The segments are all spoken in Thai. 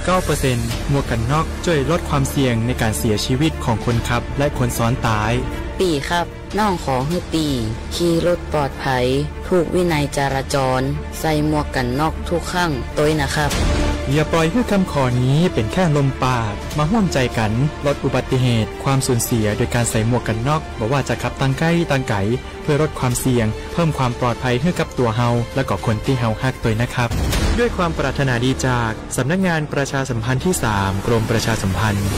19%หมวกกันน็อกช่วยลดความเสี่ยงในการเสียชีวิตของคนขับและคนซ้อนท้ายปีครับน้องขอให้ปีขี่รถปลอดภัยถูกวินัยจราจรใส่หมวกกันน็อกทุกครั้งตัวนะครับอย่าปล่อยให้คำขอนี้เป็นแค่ลมปากมาร่วมใจกันลดอุบัติเหตุความสูญเสียโดยการใส่หมวกกันน็อกบอกว่าจะขับตังใกล้ตังไกเพื่อลดความเสี่ยงเพิ่มความปลอดภัยให้กับตัวเฮาและก็คนที่เฮาฮักตัวนะครับด้วยความปรารถนาดีจากสำนักงานประชาสัมพันธ์ที่3กรมประชาสัมพันธ์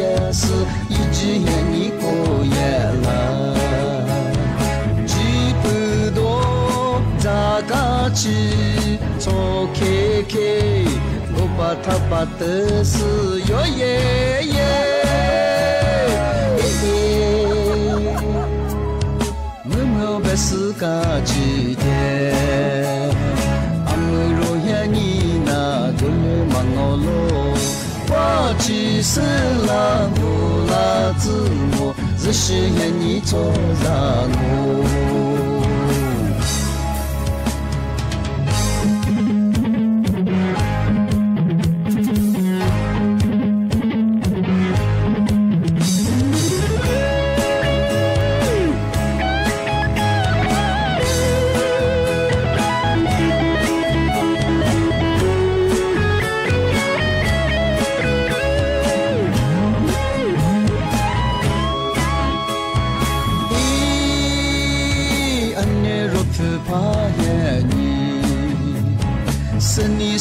电视一直眼你过眼了几不多咋个去做 KK 我把它把的是哟耶耶我们不是个几天阿姆罗呀你那个了忙我喽我去是啦我啦自我只是愿你做让我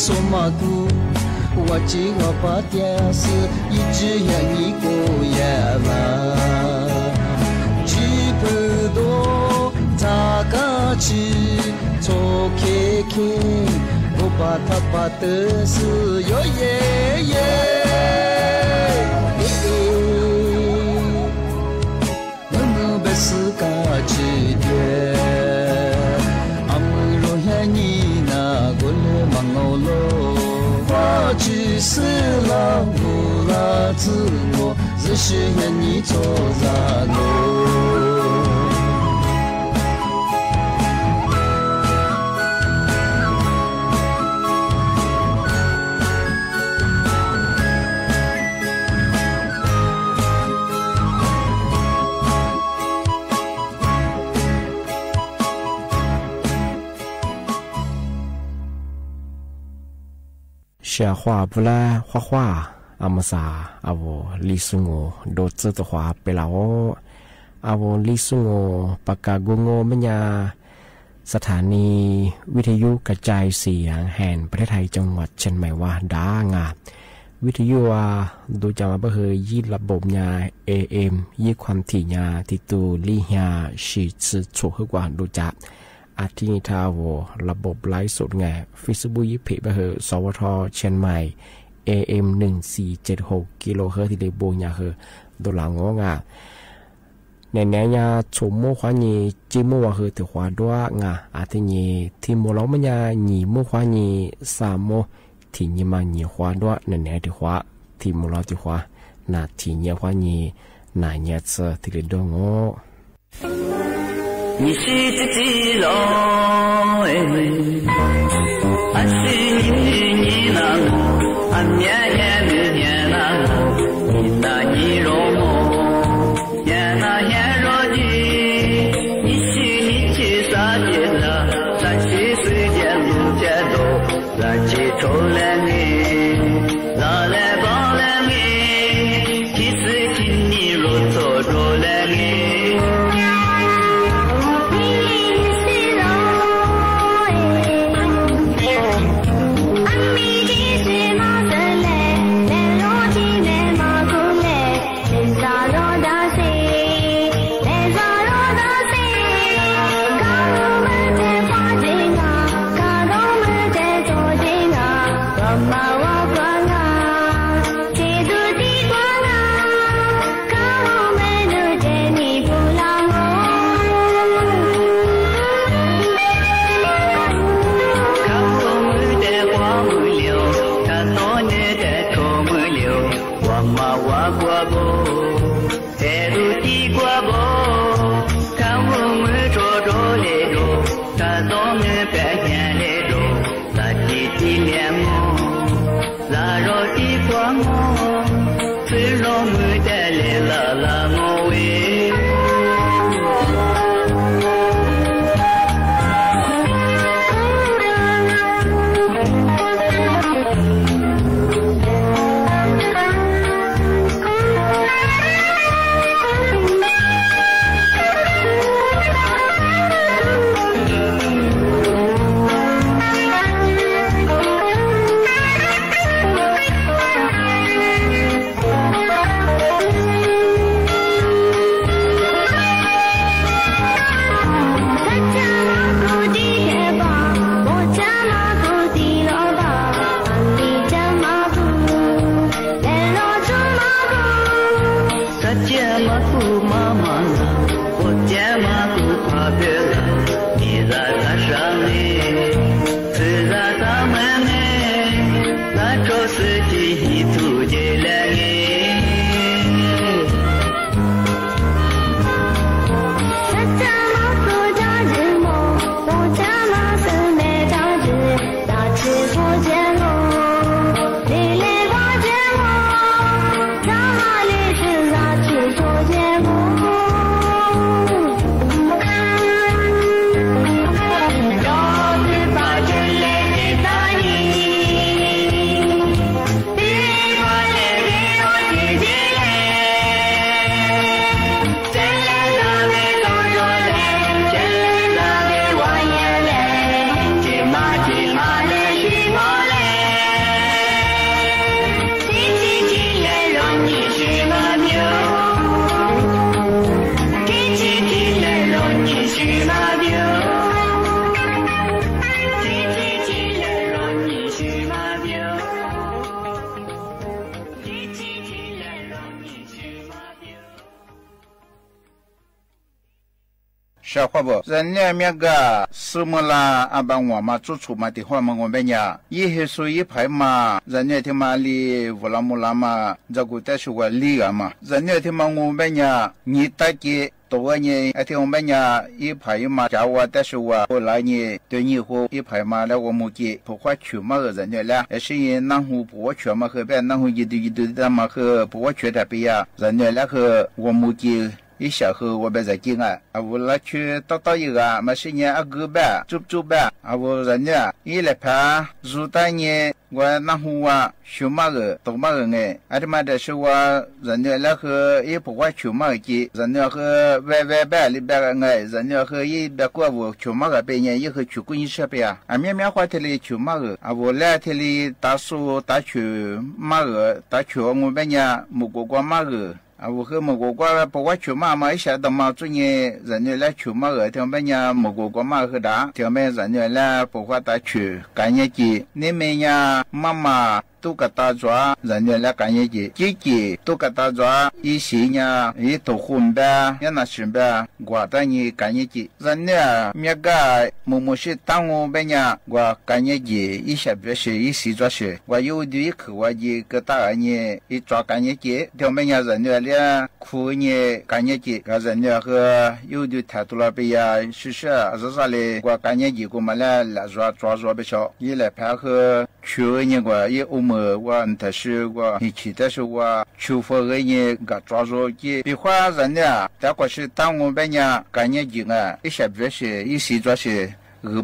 说嘛古，我只我把电视一直让你过夜了，去不多咋个去做 KK， 我把它把的是哟耶耶，我们不是个几天，阿姆罗呀你那个了忙我喽。我去是了我了自我只是愿你做让我下画不啦画画阿姆萨阿我李松我都知道画ไปแล้ว阿我李松我ปากกาโงมญาสถานีวิทยุกระจายเสียงแห่งประเทศไทยจังหวัดเชียงใหม่ว่าดางาวิทยุว่าดูจามาเบอร์ยี่ระบบญา AM ยี่ความถี่ญาติตูลี่ญาชีสือถูกกว่าดูจักอาทิตย์ทาวระบบไลฟ์สดไง Facebook ยี่เพจเบอร์สวทเชียงใหม่ AM 1476กิโลเฮิรตซ์ที่เดโบญาเฮดูหลังงาในแนวยาชมโมขวานีจิโมว่าเฮถือขวาด้วยงาอาทิตย์ที่โมล้อมญาหนีโมขวานีสามโมที่ยี่มาหนีขวาด้วยในแนวที่ขวาที่โมล้อที่ขวานาที่ยี่ขวานีนาเนียเซที่เดือดงอ你是自己喽，俺是你那我，俺面那我，你那你容我，眼那眼若你，你是你去啥地了？30岁间路间多，咱去抽了你，拿来帮了你，其实听你若做着了你。家嘛不妈妈了，我家嘛不怕别了，你在他上面，自在他们呢，那周四季土节来呢。小伙伴，人家那个什么啦？阿爸我嘛做出嘛的话嘛，我们呀，一黑说一排嘛，人家他妈里乌拉木拉嘛，这个但是我理啊嘛，人家他妈我们呀，你大姐。多年，而且我们呀一排嘛，叫我但是我后来呢，对你后一排嘛，那我们给不花钱嘛个人家啦，而是因南湖不花钱嘛，和别南湖一堆的嘛和不花钱的比呀，人家那个我们给。一小后我别在进啊，我来去到一个，嘛是年阿哥吧，做吧，我人家一来拍，如当年我那户啊，小马个，大马个哎，阿他妈的是我人家那个也不管小马个，人家和外边里边个哎，人家和一边过我小马个边年也和去过一些边啊，面花天里小马个，我来天里打树打球马个，打球我边年木瓜马个。我和木瓜不管球嘛嘛一下子嘛，昨年人家来球嘛个，条边呀木瓜嘛和打，条边人家来不管打球，干业绩，你们呀妈妈。都给打抓，人家来干业绩，姐姐都给打抓，一些呢，一头混呗，也那是呗，我带你干业绩，人家那个某些当我们呢，我干业绩，一下不是，一时抓是，我有的一口我一个大人呢，一抓干业绩，条面呀人家俩苦呢干业绩，个人家和有的态度了比呀，是啥嘞，我干业绩我们来抓不少，一来配合去年我也我但是我以前但是我出发个人个抓住的，比方人家，但我是当我们呢干业绩啊，一下不是一时抓是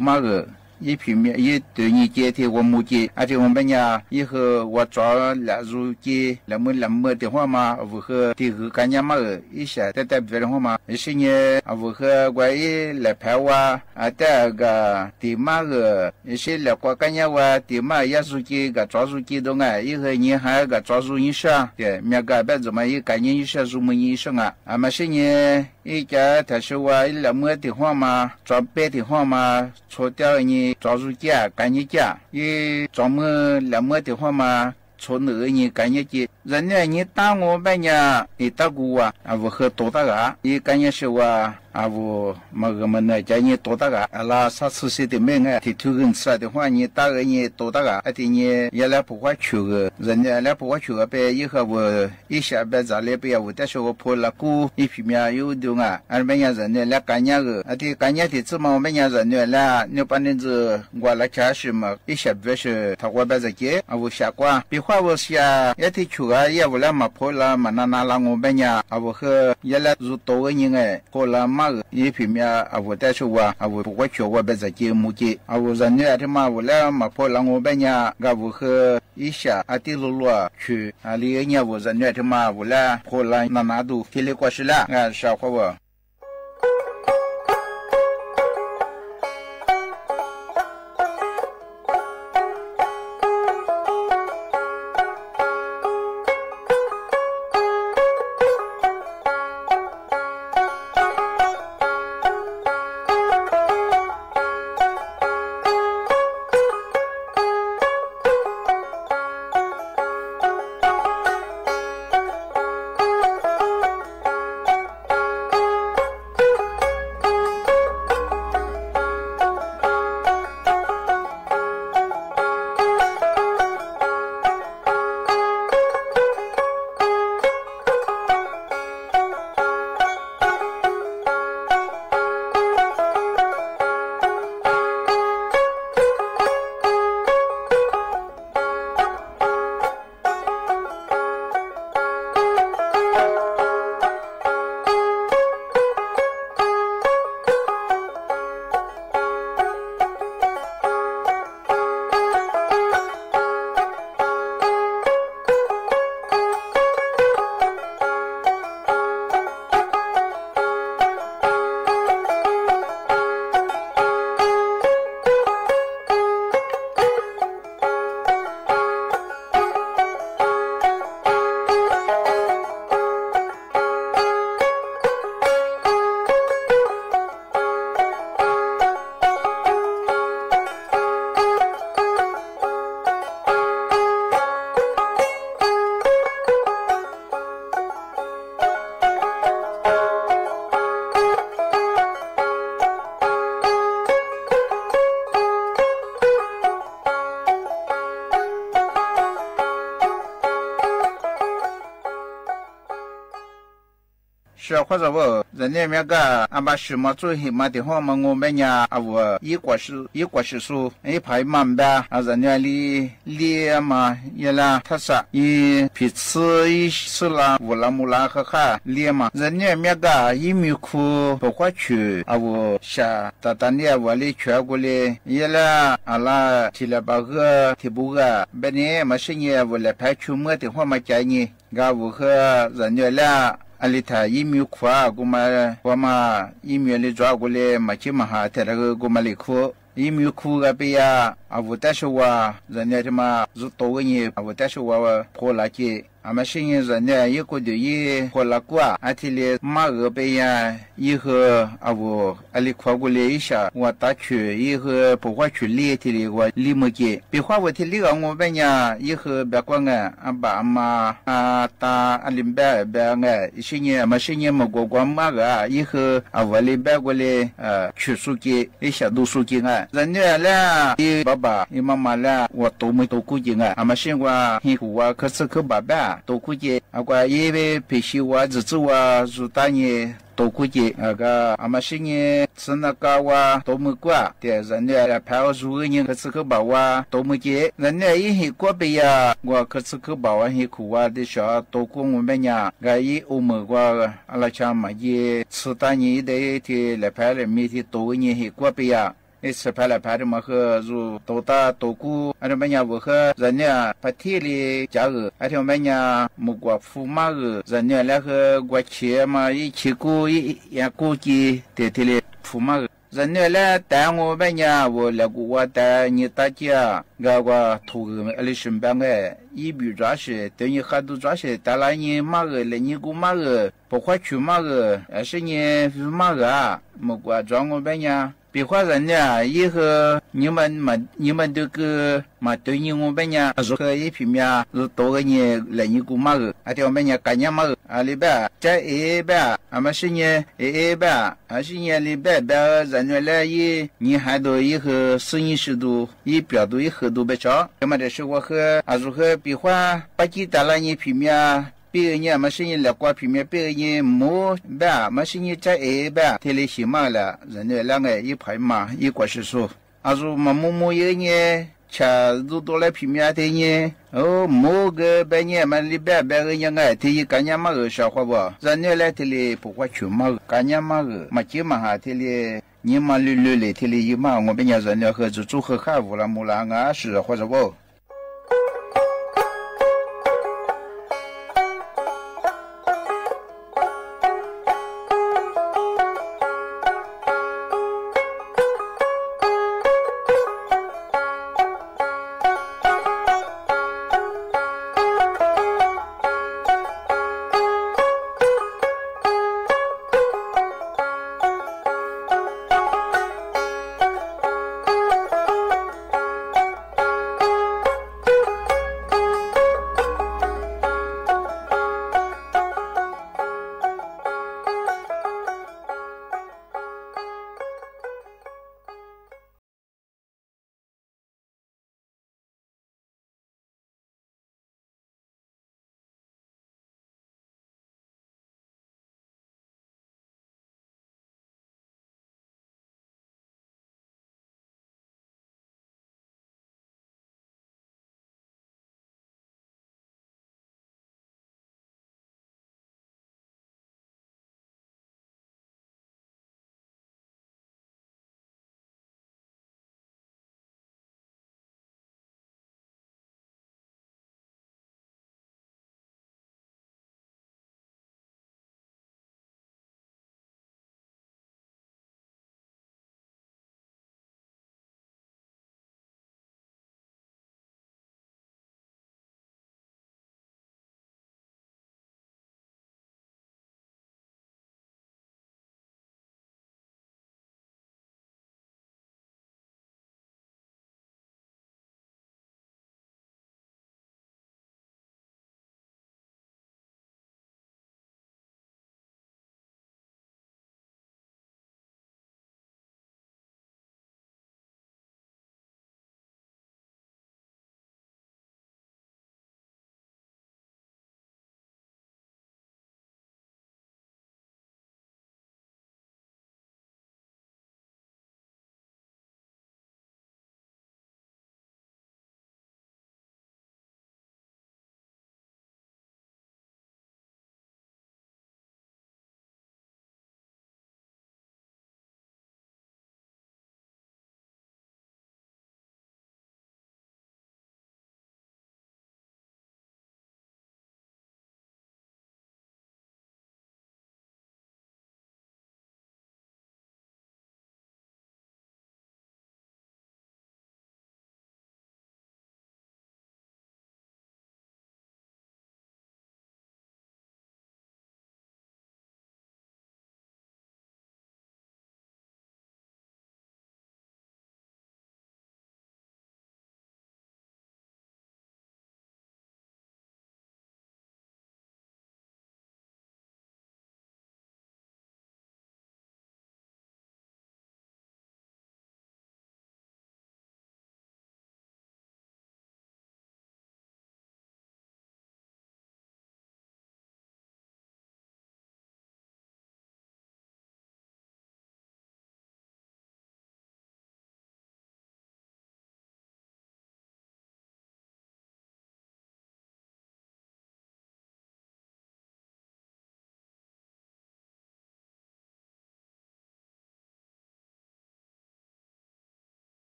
马个。一平面一对你接的我目的，而且我们呢以后我抓来入的那么的话嘛，我和的个干娘嘛一下在别的话嘛，是呢我和我一来拍我啊这个的嘛个，是来过干娘我的嘛也是的个抓住的东啊，以后你还个抓住一下，对，面个别怎么一干娘一下入门一上啊，嘛是呢一家他说我一那么的话嘛，抓别的话嘛，错掉你。抓住家干业家，也专门那么的话嘛，从那个人干业绩，人家你打我们呢，你打过啊，我和多大个，你干业是我。我们家你多大个？那啥吃些的没哎，头人吃的话，你大个你多大个？而且你也来不管去个，人家来不管去个呗，以后我一下班咋来不要我，但是我破了股一平面有的啊，俺们家人家来干年个，而且干年的怎么我们家人家来，你把那子我来开始嘛，一下班是他我班在接，我下关，比方我下也得去个，也不来嘛破了嘛拿了我们家，我和也来入多个人哎，破了嘛。一平面我但是我不会去我别在节目的我人家他妈我来嘛破了我们家我和一下的路去里年我人家他妈我来破了拿都体力过去了小伙伴是或者我人家那个阿爸什么做什么的话嘛，我们呀啊我一果是说一排满吧啊人家里嘛也啦他说一彼此一是啦乌拉木拉和哈里嘛人家那个一米库不花去啊我下当年我里全过来也啦啊啦提了把个提不个本年嘛是呢我来排出么的话嘛家呢个我和人家俩阿里他一米宽，我嘛一米里抓过来，嘛起嘛哈，他那个我嘛里宽，一米宽个边呀，啊，我但是我人家他妈是多个人，啊，我但是我破了去。俺们现在人呢，一个就一破了过，而且嘞马二边呀，以后啊我阿里跨过来一下，我打去以后不花去里头的我里么给，别花我提里个我边呀，以后别管俺阿爸阿妈啊大阿里边俺，现在嘛现在么过光马个，以后啊我里边过来去书记一下读书记俺，人家嘞一爸爸一妈妈嘞，我都没都估计俺，俺们现在很苦啊，可是可爸爸。都估计啊，我因为培训我日子我如大年都估计那个俺们现在是那个我都没过，对人家来派我入个人可是去把我都没接，人家一些过边呀，我可是去把我很苦啊的小都过我们家，我一欧美我阿拉家嘛也吃大年的的来派来每天都个人很过边呀。一次拍了拍的嘛和如多大多古，而且我们家我和人家拍铁里家个，而且我们家木瓜驸马个，人家那个过去嘛一起过一过去铁里驸马个，人家来带我们家我那个我带你大家，我头个那里身边个一笔抓些，等于很多抓些，带了你马个来你个马个，不花去马个，而是你马个啊，木瓜抓我们家。别话人家以后你们这个嘛对你我们家如何一平面是多个人来你姑妈个，而且我们家干娘嘛个，啊里边在一边，俺们是呢一边，而是呢里边人家来一你还多以后40度一表度一厚度不少，那么这是我和如何别话把几大了你平面。别个人嘛是人来挂平面，别个人没办，嘛是人在一边，天里行嘛了，人家两个一排嘛，一个是说，如嘛某一个人，吃都多来平面的人，某个半年嘛里边别个人哎，天一干年嘛个小伙不，人家来天里不花钱嘛，干年嘛个，嘛起嘛哈天里。你嘛绿的天里一嘛，我们家人家和组合哈乌拉木拉啊是或者不。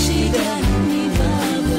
Shida ni baba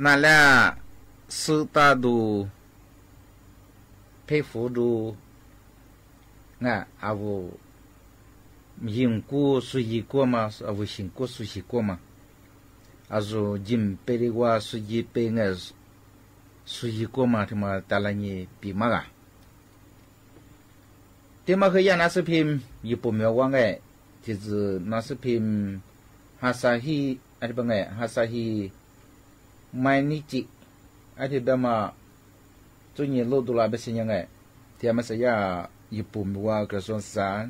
นั่นแหละสุตาดูเพฟูดูง่ะเอายิงกูสุยิกูมาเอาชิงกูสุยิกูมาอาจูจิมเปริวาสุยิเปงสสุยิกูมาที่มาตาลันีปีมากะที่มาเคยยานัสพิมญี่ปุ่นมีว่าไงที่จะนัสพิมฮาซาฮิอะไรบ้างไงฮาซาฮิไม่นิจิอะไรแบบมาจุนี่โลดุลาเบสิยังไงที่มาเสียญี่ปุ่นมีว่ากระทรวงสาธารณ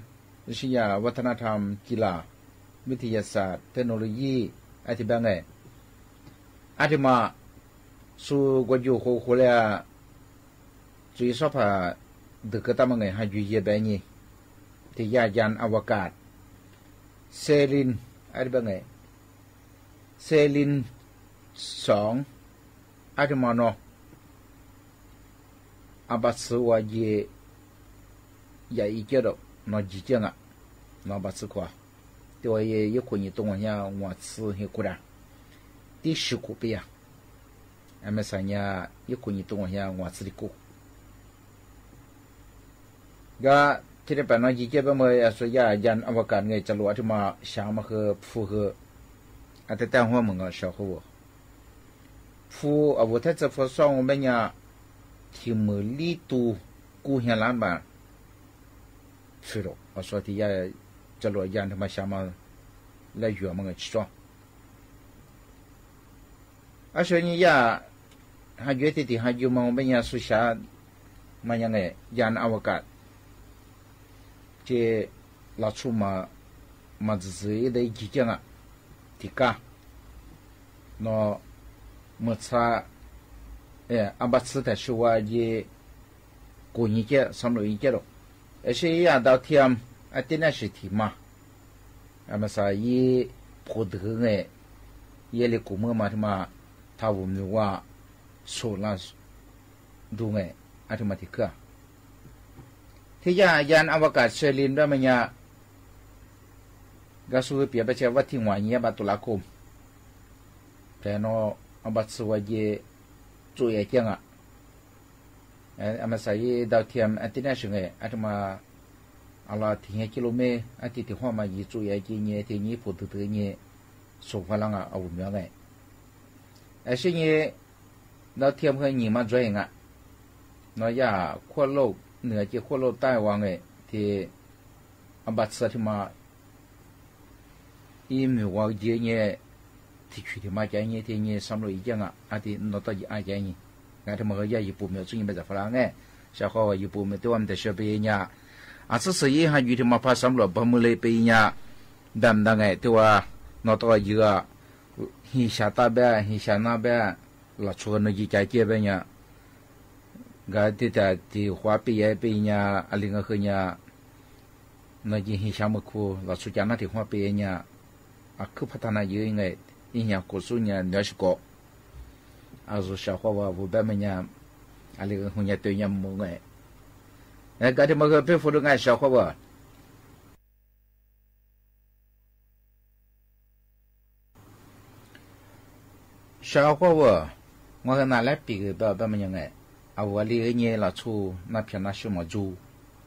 วิทยาวัฒนธรรมกีฬาวิทยาศาสตร์เทคโนโลยีอะไรแบบไงอะไรมาสู่กว่าอยู่โคโคเลียจุยชอบดึกตั้งไงให้อยู่เยอะแบบนี้ที่ยานยานอวกาศเซลินอะไรแบบไงเซลิน2อะไรมาเนาะอาบัสวาเยอย่าอีกเจอ那几件啊，那把吃苦啊，对我也有可能东往下我吃很苦的，第10苦不呀，俺们三年有可能东往下我吃的苦。个ที่ได้ไปน้อยจีเจ็บเมื่อสุยายันอวกาศไงจะรู้ที่มาชามาคือผู้คืออาจจะแต่งหัวมึงก็ชาวเขาผู้อาวุธที่จะฟ้องส่งเป็นยาที่มือลีตูกูเห็นล้านบาท是咯，我说的也这罗人他妈想嘛来约么个去装，而且你呀，还约的还有么我们也说下么样个人阿我干，这拉出嘛只是一个意见啊，提干，那么差，阿巴斯的说话也过一节，上路一节咯。而且呀，到天啊，点那是题嘛，那么啥也不得哎，也来古么嘛，他妈他我们话说那ดูไงอาทมาติกะที่ยานอวกาศเซลินด้วยมันยากระสุนเปียบไปเชื่อว่าที่หัวเงี้ยบาตุลาคมแต่เนาะอบัตสวายจุยเจียงอ่ะอามาใส่ดาวเทียมอันที่น่าสนใจอาตมาอะไรที่5 กิโลเมตรอันที่หัวมายีจุยจีเนี่ยที่นี้พูดถึงเนี่ยส่งพลังอ่ะเอาเหมือนไงไอ้สิ่งนี้ดาวเทียมเคยยิงมาจ่อยอ่ะน้อยาขั้วโลกเหนือจากขั้วโลกใต้วางไงที่อาบัตสที่มาอีมีว่าเยอะเนี่ยที่คุยที่มาใจเนี่ยที่เนี่ยสำรวจยังอ่ะอันที่นอตใจใจเนี่ยการที่มันก็ญี่ปุ่นเนี่ยจุดนี้ไม่จะฝรั่งไงชาวเขาว่าญี่ปุ่นเนี่ยตัวมันแต่เชื่อไปเนี่ยอาจจะสิ่งที่อยู่ที่มาพาสำรวจบางมื้อเลยไปเนี่ยแบบนั้นไงที่ว่านอตเยอะฮิชาตาเบะฮิชานาเบะละชวนในใจเจ็บเนี่ยก็ที่จะที่หัวปีไปเนี่ยอะไรก็คือเนี่ยในฮิชามุคูละสุดยอดที่หัวปีเนี่ยคือพัฒนาเยอะไงอีเนี่ยกุศลเนี่ยเนื้อสกุลอาจจะชาวเขาว่าผู้แบบเนี่ยอะไรก็คือเนี่ยตัวเนี่ยมึงไงแล้วก็ที่มันก็เป็นฝุ่นไงชาวเขาว่าชาวเขาว่า我跟那来比个แบบมันยังไงเอาว่าเรื่องเนี่ยละชูนับเป็นนักชั่วโมงจู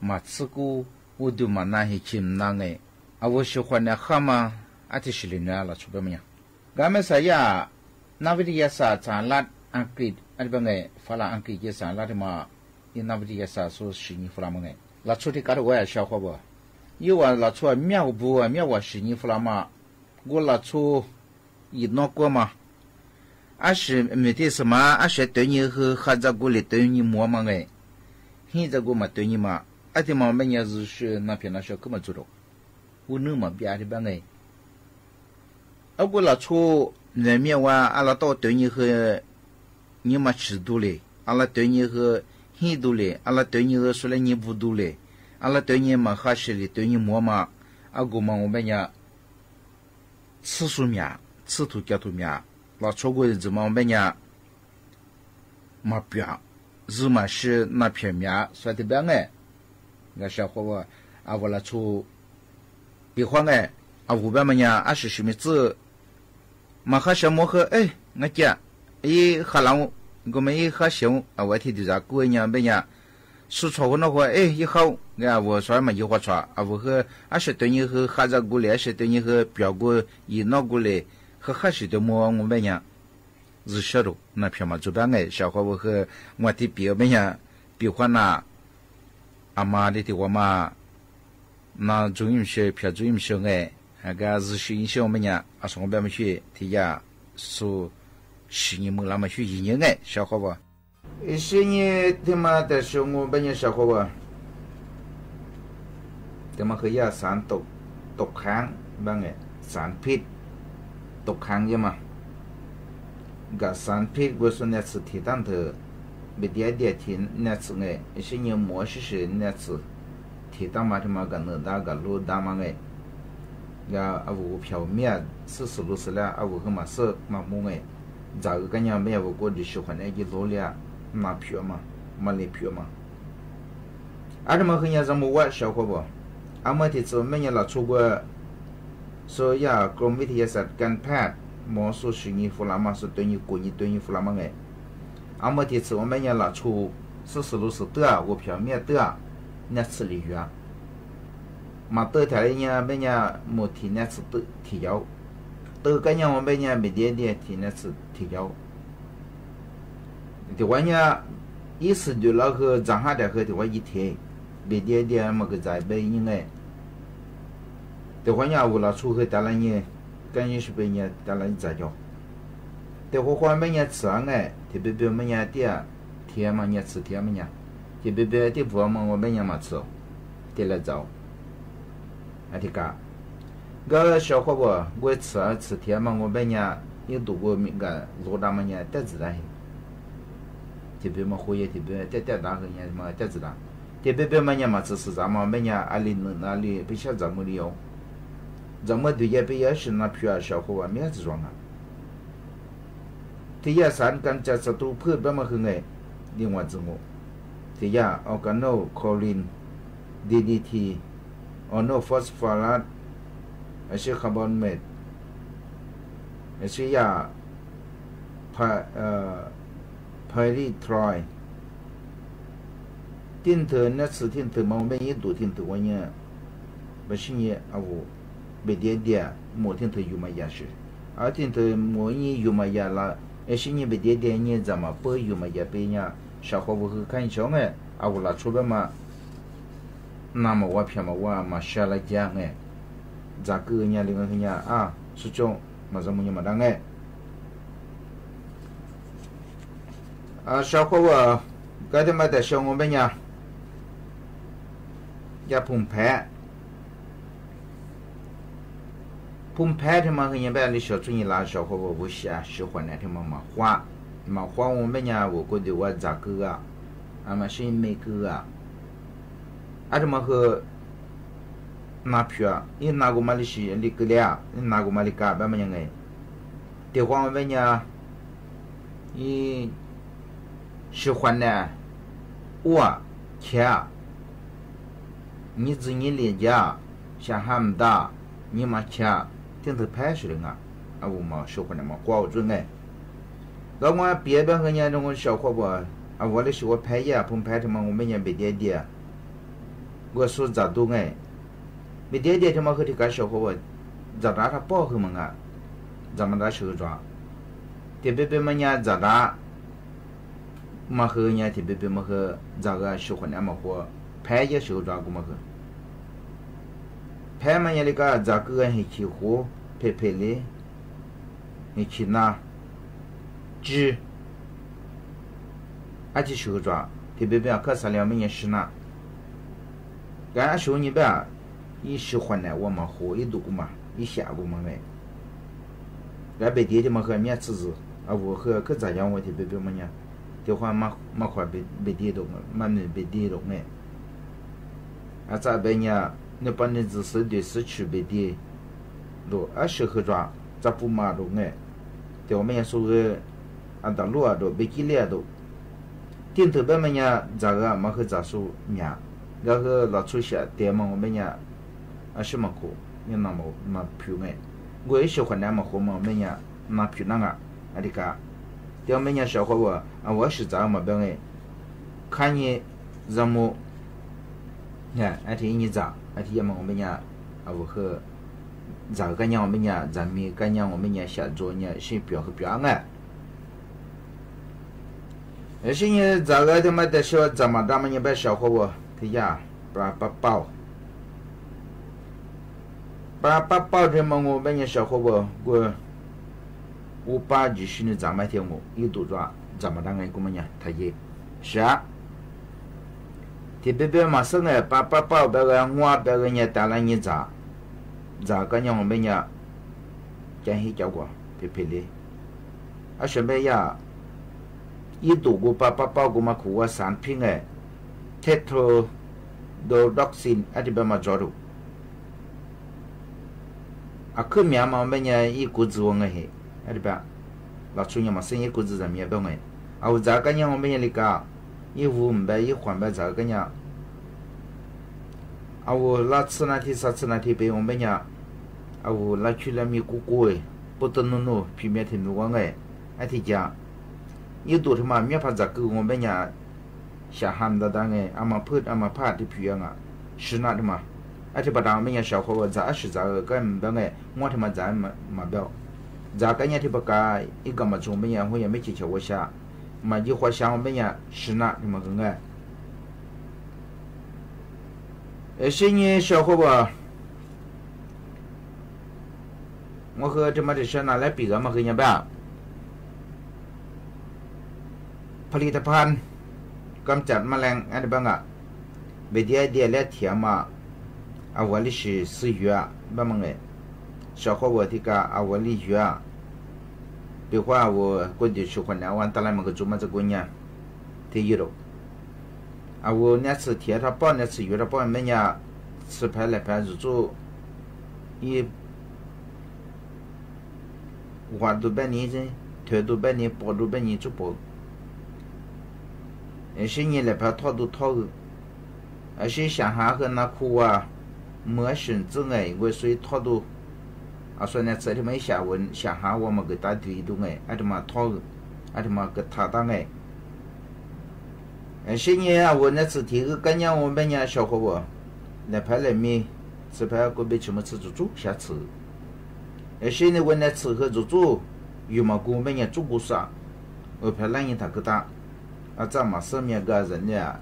มาศึกอุดมนาหิชิมนั่งไงเอาว่าชาวเนี่ยข้ามาอาทิตย์สิเนี่ยละชูแบบมันยังก็ไม่ใช่ยานักวิทยาศาสตร์สารลัดอังกฤษอะไรแบบไงฝรั่งอังกฤษสารลัดมาอีนักวิทยาศาสตร์ส่วนสิ่งฝรั่งไงละชูที่การว่าชาวเขาว่าอยู่ว่าละชูเมียวบัวเมียวว่าสิ่งฝรั่งมากูละชูอีนกว่ามาอาศัยไม่ได้สมาอาศัยตัวนี้คือข้าจะกูเลยตัวนี้มัวมั้งไงหินจะกูมาตัวนี้มาอาทิตย์มาไม่ยังจะนับเป็นนักก็มาจุดกูนึกมาบิอาที่บ้างไงเอากูละชูเนี่ยมีว่าอะไรตัวนี้คือนี่มาชิดูเลยอะไรตัวนี้คือหินดูเลยอะไรตัวนี้คือสุเลนี่บูดูเลยอะไรตัวนี้มาข้าศึกตัวนี้มัวมาอากูมาไม่ยัง吃素面吃土叫土面老超过怎么办呢？没变，日嘛是那片面，说的变哎，那小伙子啊，我来出，别慌哎，啊，五百么呢？啊是什么字？嘛还什么和哎，我讲，伊哈郎我们伊哈熊啊，我提的啥过年没呀？说错那话，以后我说嘛一话错啊，我和是对你和哈子过来，是对你和表哥一闹过来，和哈是对么我们呀？是晓得，那偏嘛这边小伙我和我的表妹呀，比方那阿妈的我嘛，那中医学偏中医学那个是学一些我们呀，说我们去提呀，说10年没那么去1年小伙吧。10年他妈的时候我们呀小伙吧，他妈和呀3ตกค้างบ้างสารพิษตกค้างใช่ไหมกับสารพิษ我说那次提到的没点提那次10年模式是那次提到嘛他妈个能大个路大嘛呀我票面40-60了我和嘛是嘛木咋个干样没有过的喜欢那一路了拿票嘛没来票嘛这么和人家么小伙不เมื่อที่จะไม่ยังหลักชัวร์โซยากรมวิทยาศาสตร์การแพทย์หมอสุชินีฟุลามาสุตัวนี้กุยตัวนี้ฟุลามาเมื่อที่จะไม่ยังหลักชัวร์สรุปตัว我票面ตัว那次里约มาตัวแถวนี้ไม่ยังหมดที่那次ที่ยาวตัวกันยังไม่ยังไม่เดียที่那次ที่ยาวที่ว่าเนี่ย意思就那个长下的和ที่ว่า一天别点点么个在背应的话呢我老出去带来呢跟你是被呢带来在叫的话话没呢吃特别别没呢点天嘛呢吃天嘛呢特别别的不嘛我没呢嘛吃得来找这个小伙伴我吃天嘛我没呢有读过那个罗大嘛呢得知道特别嘛会特别得大个呢嘛得知道特别别么呢嘛只是咱们没呢阿里哪里不晓得怎么的哟怎么对也不也是那票小伙伴面子装ที่ยาสารกันจัดศัตรูพืชแบบมาคือไงดีกว่าจังโที่ยาออร์แกโนโคลิน DDT ออโนฟอสฟอรัสไอชื่อคาร์บอนเมทไอชื่อยาไพริทรอย听头那次听头嘛，我们一度听头我呢，不是呢，我没点没听头有嘛也是，听头没呢有嘛也啦，是呢没点呢怎么不有嘛也被呢，小伙我去看小我拉出来嘛，那么我偏嘛我嘛下来讲咋个呢另外呢是种嘛怎么呢嘛当小伙我刚才嘛在小我们呢。ยาภูมิแพ้ที่มันคือยังแบบนี้小注意啦小伙伴不喜欢那ที่มันมา花我们呢我觉得我咋个嘛是没个ที่มันคือ拿票你拿过嘛的是你个了你拿过嘛的干แบบมันยังไง的话我们呢你喜欢呢我钱你自己理解像他们的你嘛钱听头拍出来我嘛喜欢的嘛挂住我别的和人家我小伙伴我的是我拍呀碰拍的嘛我们也没点我说咋都没点的嘛和这个小伙伴咋他包和嘛咱们手抓特别嘛人咋打嘛和人家特别嘛和咋个喜欢的嘛和拍也手抓过嘛个，拍嘛也那个咋个还去活拍嘞，还去拿，纸，去手抓，特别别可啥了没人是拿，俺手你别，一喜欢呢我嘛活一度过嘛，一下过嘛俺别的嘛和面子我和可咋样我特别别嘛呢，的话嘛快别的动嘛没别的动在边呢，你把你自身的失去别的，路是合抓，咋不嘛路对我们也说个大路都别几列都，顶头边么呢，咋个嘛和咋说呢？那个老出些店嘛，我们呢什么苦，你那么嘛票我也喜欢那么好嘛，我们呢拿票那个这个， เดี๋ยวไม่เนี่ย小伙我我是咋么办哎看你怎么เนี่ยไอ้ที่นี่จ้ะไอ้ที่ยัง我们เนี่ย我和咋个样我们เนี่ย咱们个样我们เนี่ย下周เนี่ย是表和表啊而且呢咋个他妈的说怎么咱们也别小伙我他呀把这么我们เนี่ย小伙我把就是呢咱们天我一度抓怎么当个我们เนี่ย他也是啊ที่เป๊ะๆมาซึ่งป้าแบบงัวแบบเนี่ยแต่ละเนี่ยจ้าก็ยังไม่เนี่ยจะให้เจ้ากว่าเป๊ะๆเลยอ่ะใช่ไหมย่าอีดูกูป้ากูมาขู่ว่าสารพิษไงเทโทรโดด็อกซินอันที่เป็นมาจอดูอ่ะคือเมียมันไม่เนี่ยอีกูจะว่าไงเหรออันที่เป็นเราช่วยเนี่ยมาซึ่งอีกูจะมีแบบไงเอาจ้าก็ยังไม่เนี่ยลิกา一五百一换百咋个样？我那次那天啥次那天被我们家，我那去了米姑姑诶，不得弄皮面天路光诶，那天家，一多他妈面怕咋个我们家下汉的当诶，阿妈泼阿妈怕的皮样啊，是那的嘛？那天把当我们家小伙我咋是咋个干不诶，我他妈咋嘛表，咋个样天不干一个嘛做么样，我也没去瞧我下。嘛，一会想我们呀，是那你们个哎，现在小伙伴，我和这么的是拿来比个嘛和人家ผลิตภัณฑ์กำจัดแมลงอะไรบ้างอ่ะเบียดและเทียมเอาวันที่ซื้อบ้างมั้งเ小伙伴ที่ก็เอาวันที่比如话我过去去混两万，当然么个做么子过年，提一路。我那次贴他包，那次约他包，每年吃牌来牌就做，一花多半年人，推多半年，包多半年就包。些年来牌套都套个，些乡下和那苦没选择哎，我所以套都。所以呢，这里面下下我们给打对动哎，还他妈套个，还他妈给他当哎。现在我那次提个干娘我们家小伙伴，来拍来面，吃拍个别什么吃煮下吃。现在我那吃和煮，有么我们家煮过啥？我拍烂人他给打，咱们上面个人呢，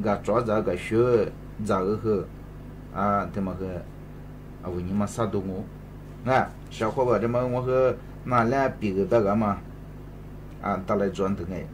个抓这个学这个和他妈个我你们啥都我。小伙伴这么我和拿来比个这个嘛打来转腾哎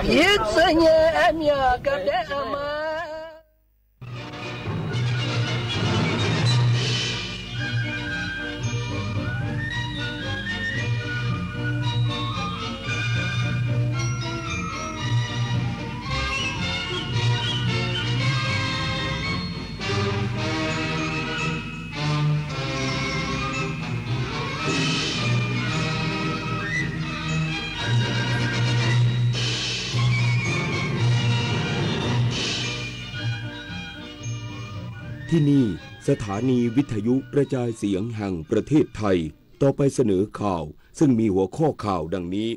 一次年年个的嘛。ที่นี่สถานีวิทยุกระจายเสียงแห่งประเทศไทยต่อไปเสนอข่าวซึ่งมีหัวข้อข่าวดังนี้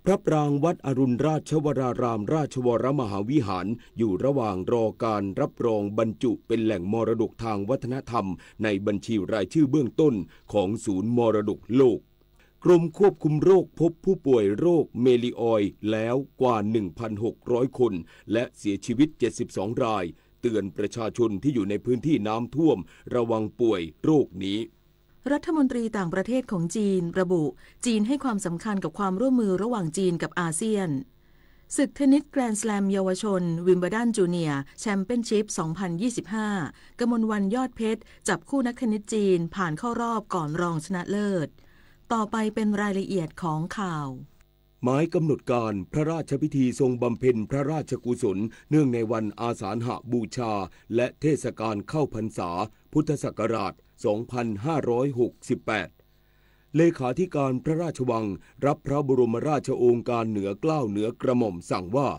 พระปรางวัดอรุณราชวรารามราชวรมหาวิหารอยู่ระหว่างรอการรับรองบรรจุเป็นแหล่งมรดกทางวัฒนธรรมในบัญชีรายชื่อเบื้องต้นของศูนย์มรดกโลกกรมควบคุมโรคพบผู้ป่วยโรคเมลิออยด์แล้วกว่า 1,600 คนและเสียชีวิต72รายเตือนประชาชนที่อยู่ในพื้นที่น้ำท่วมระวังป่วยโรคนี้รัฐมนตรีต่างประเทศของจีนระบุจีนให้ความสำคัญกับความร่วมมือระหว่างจีนกับอาเซียนศึกเทนนิสแกรนด์สแลมเยาวชนวิมเบิลดันจูเนียร์แชมเปี้ยนชิพ 2025 กมลวรรณยอดเพชรจับคู่นักเทนนิสจีนผ่านเข้ารอบก่อนรองชนะเลิศต่อไปเป็นรายละเอียดของข่าวหมายกำหนดการพระราชพิธีทรงบำเพ็ญพระราชกุศลเนื่องในวันอาสาฬหบูชาและเทศกาลเข้าพรรษาพุทธศักราช 2568 เลขาธิการพระราชวังรับพระบรมราชโองการเหนือเกล้าเหนือกระหม่อมสั่งว่า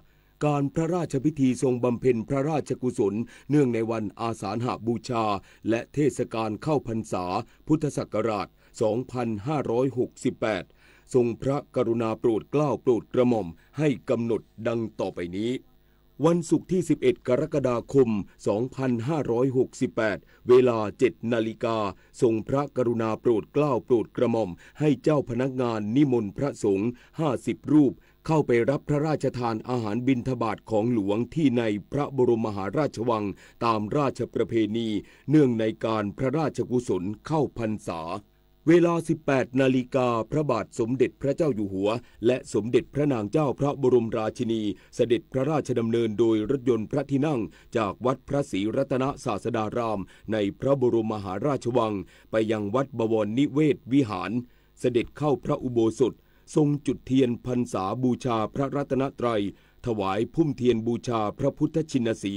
การพระราชพิธีทรงบำเพ็ญพระราชกุศลเนื่องในวันอาสาฬหบูชาและเทศกาลเข้าพรรษาพุทธศักราช 2568 ทรงพระกรุณาโปรดเกล้าโปรดกระหม่อมให้กำหนดดังต่อไปนี้วันศุกร์ที่ 11 กรกฎาคม 2568 เวลา 7 นาฬิกาทรงพระกรุณาโปรดเกล้าโปรดกระหม่อมให้เจ้าพนักงานนิมนต์พระสงฆ์ 50 รูปเข้าไปรับพระราชทานอาหารบิณฑบาตของหลวงที่ในพระบรมมหาราชวังตามราชประเพณีเนื่องในการพระราชกุศลเข้าพรรษาเวลา 18 นาฬิกาพระบาทสมเด็จพระเจ้าอยู่หัวและสมเด็จพระนางเจ้าพระบรมราชินีเสด็จพระราชดำเนินโดยรถยนต์พระที่นั่งจากวัดพระศรีรัตนศาสดารามในพระบรมมหาราชวังไปยังวัดบวรนิเวศวิหารเสด็จเข้าพระอุโบสถทรงจุดเทียนพรรษาบูชาพระรัตนตรัยถวายพุ่มเทียนบูชาพระพุทธชินสี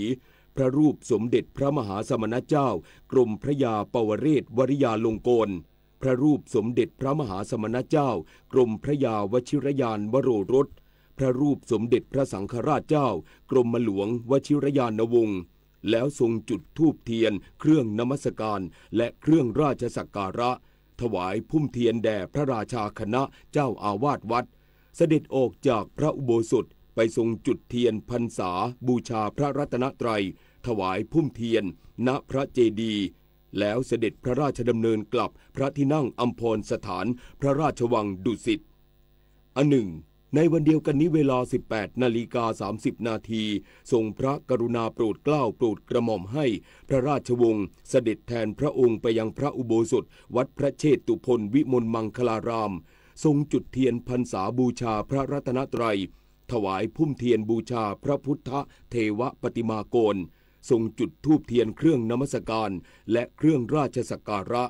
พระรูปสมเด็จพระมหาสมณเจ้ากรมพระยาปวเรศวริยาลงกรณ์พระรูปสมเด็จพระมหาสมณเจ้ากรมพระยาวชิรยานวโรรสพระรูปสมเด็จพระสังฆราชเจ้ากรมหลวงวชิรยานวงศ์แล้วทรงจุดธูปเทียนเครื่องนมัสการและเครื่องราชสักการะถวายพุ่มเทียนแด่พระราชาคณะเจ้าอาวาสวัดเสด็จออกจากพระอุโบสถไปทรงจุดเทียนพรรษาบูชาพระรัตนตรัยถวายพุ่มเทียนณพระเจดีย์แล้วเสด็จพระราชดำเนินกลับพระที่นั่งอัมพรสถานพระราชวังดุสิตอันหนึ่งในวันเดียวกันนี้เวลา 18:30 นาทีทรงพระกรุณาโปรดเกล้าโปรดกระหม่อมให้พระราชวงศ์เสด็จแทนพระองค์ไปยังพระอุโบสถวัดพระเชตุพนวิมลมังคลารามทรงจุดเทียนพรรษาบูชาพระรัตนตรัยถวายพุ่มเทียนบูชาพระพุทธเทวปฏิมากรทรงจุดธูปเทียนเครื่องนมัสการและเครื่องราชสักการะ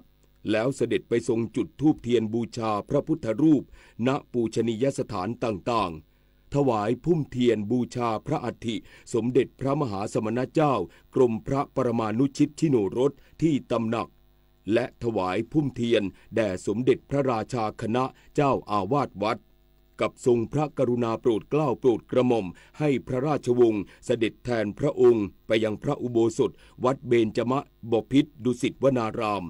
แล้วเสด็จไปทรงจุดธูปเทียนบูชาพระพุทธรูปณปูชนียสถานต่างๆถวายพุ่มเทียนบูชาพระอัฐิสมเด็จพระมหาสมณเจ้ากรมพระปรมานุชิตชิโนรสที่ตำหนักและถวายพุ่มเทียนแด่สมเด็จพระราชาคณะเจ้าอาวาสวัดกับทรงพระกรุณาโปรดเกล้าโปรดกระหม่อมให้พระราชวงศ์เสด็จแทนพระองค์ไปยังพระอุโบสถวัดเบญจมบพิตรดุสิตวนาราม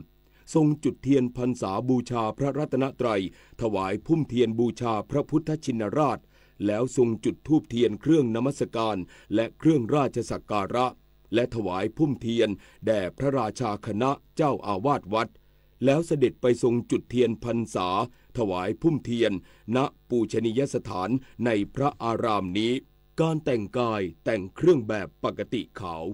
ทรงจุดเทียนพรรษาบูชาพระรัตนตรัยถวายพุ่มเทียนบูชาพระพุทธชินราชแล้วทรงจุดธูปเทียนเครื่องนมัสการและเครื่องราชสักการะและถวายพุ่มเทียนแด่พระราชาคณะเจ้าอาวาสวัดแล้วเสด็จไปทรงจุดเทียนพรรษาถวายพุ่มเทียนณปูชนียสถานในพระอารามนี้การแต่งกายแต่งเครื่องแบบปกติขาว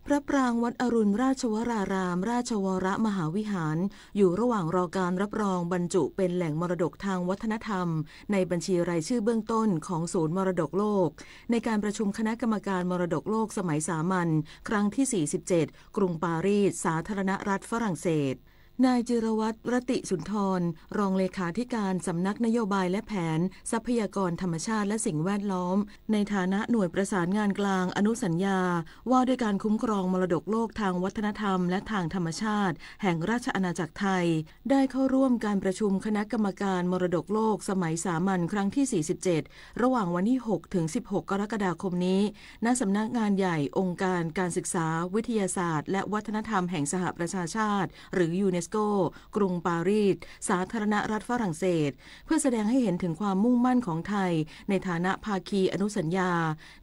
พระปรางวัดอรุณราชวรารามราชวรมหาวิหารอยู่ระหว่างรอการรับรองบรรจุเป็นแหล่งมรดกทางวัฒนธรรมในบัญชีรายชื่อเบื้องต้นของศูนย์มรดกโลกในการประชุมคณะกรรมการมรดกโลกสมัยสามัญครั้งที่ 47 กรุงปารีสสาธารณรัฐฝรั่งเศสนายจิรวัตร รติสุนทรรองเลขาธิการสำนักนโยบายและแผนทรัพยากรธรรมชาติและสิ่งแวดล้อมในฐานะหน่วยประสานงานกลางอนุสัญญาว่าด้วยการคุ้มครองมรดกโลกทางวัฒนธรรมและทางธรรมชาติแห่งราชอาณาจักรไทยได้เข้าร่วมการประชุมคณะกรรมการมรดกโลกสมัยสามัญครั้งที่ 47 ระหว่างวันที่ 6 ถึง 16 กรกฎาคมนี้ณสำนักงานใหญ่องค์การการศึกษาวิทยาศาสตร์และวัฒนธรรมแห่งสหประชาชาติหรือยูเนส โกกรุงปารีสสาธารณรัฐฝรั่งเศสเพื่อแสดงให้เห็นถึงความมุ่งมั่นของไทยในฐานะภาคีอนุสัญญา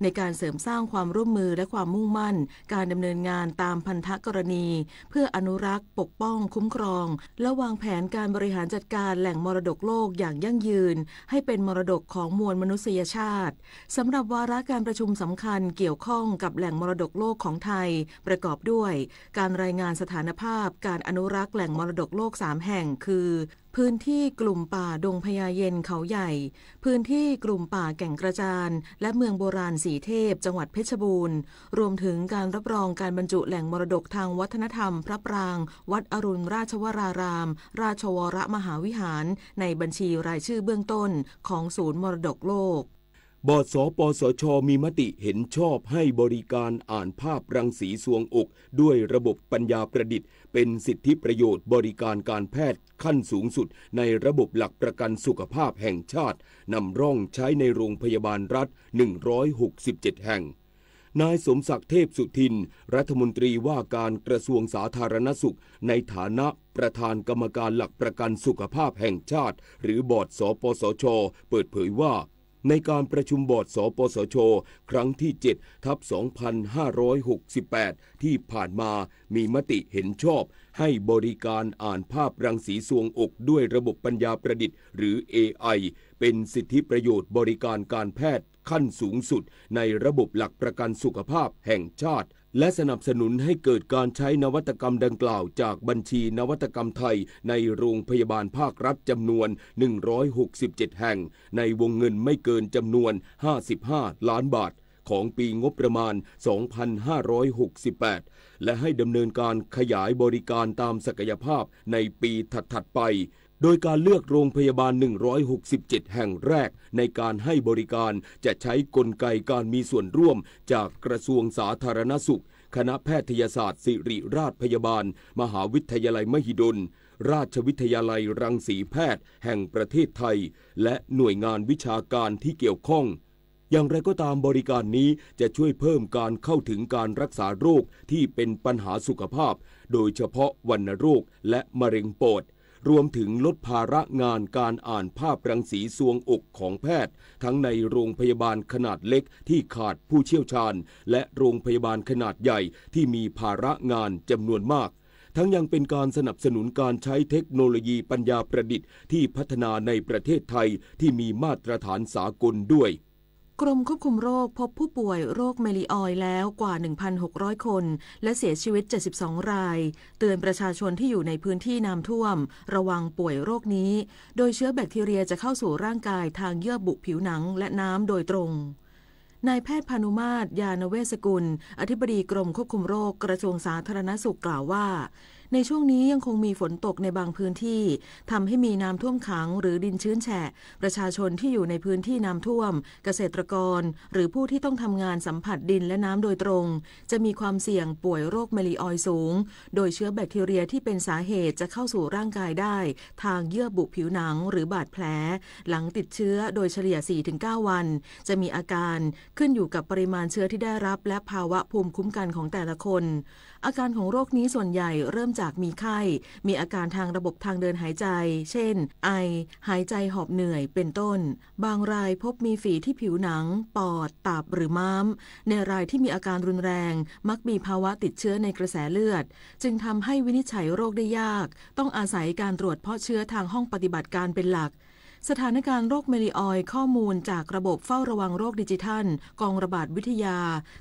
ในการเสริมสร้างความร่วมมือและความมุ่งมั่นการดำเนินงานตามพันธกรณีเพื่ออนุรักษ์ปกป้องคุ้มครองและวางแผนการบริหารจัดการแหล่งมรดกโลกอย่างยั่งยืนให้เป็นมรดกของมวลมนุษยชาติสำหรับวาระการประชุมสำคัญเกี่ยวข้องกับแหล่งมรดกโลกของไทยประกอบด้วยการรายงานสถานภาพการอนุรักษ์แหล่งมรดกโลก3แห่งคือพื้นที่กลุ่มป่าดงพญาเย็นเขาใหญ่พื้นที่กลุ่มป่าแก่งกระจานและเมืองโบราณสีเทพจังหวัดเพชรบูรณ์รวมถึงการรับรองการบรรจุแหล่งมรดกทางวัฒนธรรมพระปรางวัดอรุณราชวรารามราชวรมหาวิหารในบัญชีรายชื่อเบื้องต้นของศูนย์มรดกโลกบสปสช.มีมติเห็นชอบให้บริการอ่านภาพรังสีทรวงอกด้วยระบบปัญญาประดิษฐ์เป็นสิทธิประโยชน์บริการการแพทย์ขั้นสูงสุดในระบบหลักประกันสุขภาพแห่งชาตินำร่องใช้ในโรงพยาบาลรัฐ167แห่งนายสมศักดิ์เทพสุทินรัฐมนตรีว่าการกระทรวงสาธารณสุขในฐานะประธานกรรมการหลักประกันสุขภาพแห่งชาติหรือบอร์ดสปสช.เปิดเผยว่าในการประชุมบอร์ดสปสช.ครั้งที่ 7/2568 ที่ผ่านมามีมติเห็นชอบให้บริการอ่านภาพรังสีทรวงอกด้วยระบบปัญญาประดิษฐ์หรือ AI เป็นสิทธิประโยชน์บริการการแพทย์ขั้นสูงสุดในระบบหลักประกันสุขภาพแห่งชาติและสนับสนุนให้เกิดการใช้นวัตกรรมดังกล่าวจากบัญชีนวัตกรรมไทยในโรงพยาบาลภาครัฐจำนวน167แห่งในวงเงินไม่เกินจำนวน55ล้านบาทของปีงบประมาณ2568และให้ดำเนินการขยายบริการตามศักยภาพในปีถัดๆไปโดยการเลือกโรงพยาบาล167แห่งแรกในการให้บริการจะใช้กลไกการมีส่วนร่วมจากกระทรวงสาธารณสุขคณะแพทยศาสตร์ศิริราชพยาบาลมหาวิทยาลัยมหิดลราชวิทยาลัยรังสีแพทย์แห่งประเทศไทยและหน่วยงานวิชาการที่เกี่ยวข้องอย่างไรก็ตามบริการนี้จะช่วยเพิ่มการเข้าถึงการรักษาโรคที่เป็นปัญหาสุขภาพโดยเฉพาะวัณโรคและมะเร็งปอดรวมถึงลดภาระงานการอ่านภาพรังสีทรวงอกของแพทย์ทั้งในโรงพยาบาลขนาดเล็กที่ขาดผู้เชี่ยวชาญและโรงพยาบาลขนาดใหญ่ที่มีภาระงานจำนวนมากทั้งยังเป็นการสนับสนุนการใช้เทคโนโลยีปัญญาประดิษฐ์ที่พัฒนาในประเทศไทยที่มีมาตรฐานสากลด้วยกรมควบคุมโรคพบผู้ป่วยโรคเมลิออยแล้วกว่า 1,600 คนและเสียชีวิต72รายเตือนประชาชนที่อยู่ในพื้นที่น้ำท่วมระวังป่วยโรคนี้โดยเชื้อแบคทีเรียจะเข้าสู่ร่างกายทางเยื่อบุผิวหนังและน้ำโดยตรงนายแพทย์พานุมาตรยานเวชกุลอธิบดีกรมควบคุมโรคกระทรวงสาธารณสุขกล่าวว่าในช่วงนี้ยังคงมีฝนตกในบางพื้นที่ทำให้มีน้ำท่วมขังหรือดินชื้นแฉะประชาชนที่อยู่ในพื้นที่น้ำท่วมเกษตรกรหรือผู้ที่ต้องทำงานสัมผัสดินและน้ำโดยตรงจะมีความเสี่ยงป่วยโรคเมลิออยสูงโดยเชื้อแบคทีเรียที่เป็นสาเหตุจะเข้าสู่ร่างกายได้ทางเยื่อบุผิวหนังหรือบาดแผลหลังติดเชื้อโดยเฉลี่ย 4-9 วันจะมีอาการขึ้นอยู่กับปริมาณเชื้อที่ได้รับและภาวะภูมิคุ้มกันของแต่ละคนอาการของโรคนี้ส่วนใหญ่เริ่มจากมีไข้มีอาการทางระบบทางเดินหายใจเช่นไอหายใจหอบเหนื่อยเป็นต้นบางรายพบมีฝีที่ผิวหนังปอดตับหรือม้ามในรายที่มีอาการรุนแรงมักมีภาวะติดเชื้อในกระแสเลือดจึงทำให้วินิจฉัยโรคได้ยากต้องอาศัยการตรวจเพาะเชื้อทางห้องปฏิบัติการเป็นหลักสถานการณ์โรคเมลิออยข้อมูลจากระบบเฝ้าระวังโรคดิจิทัลกองระบาดวิทยา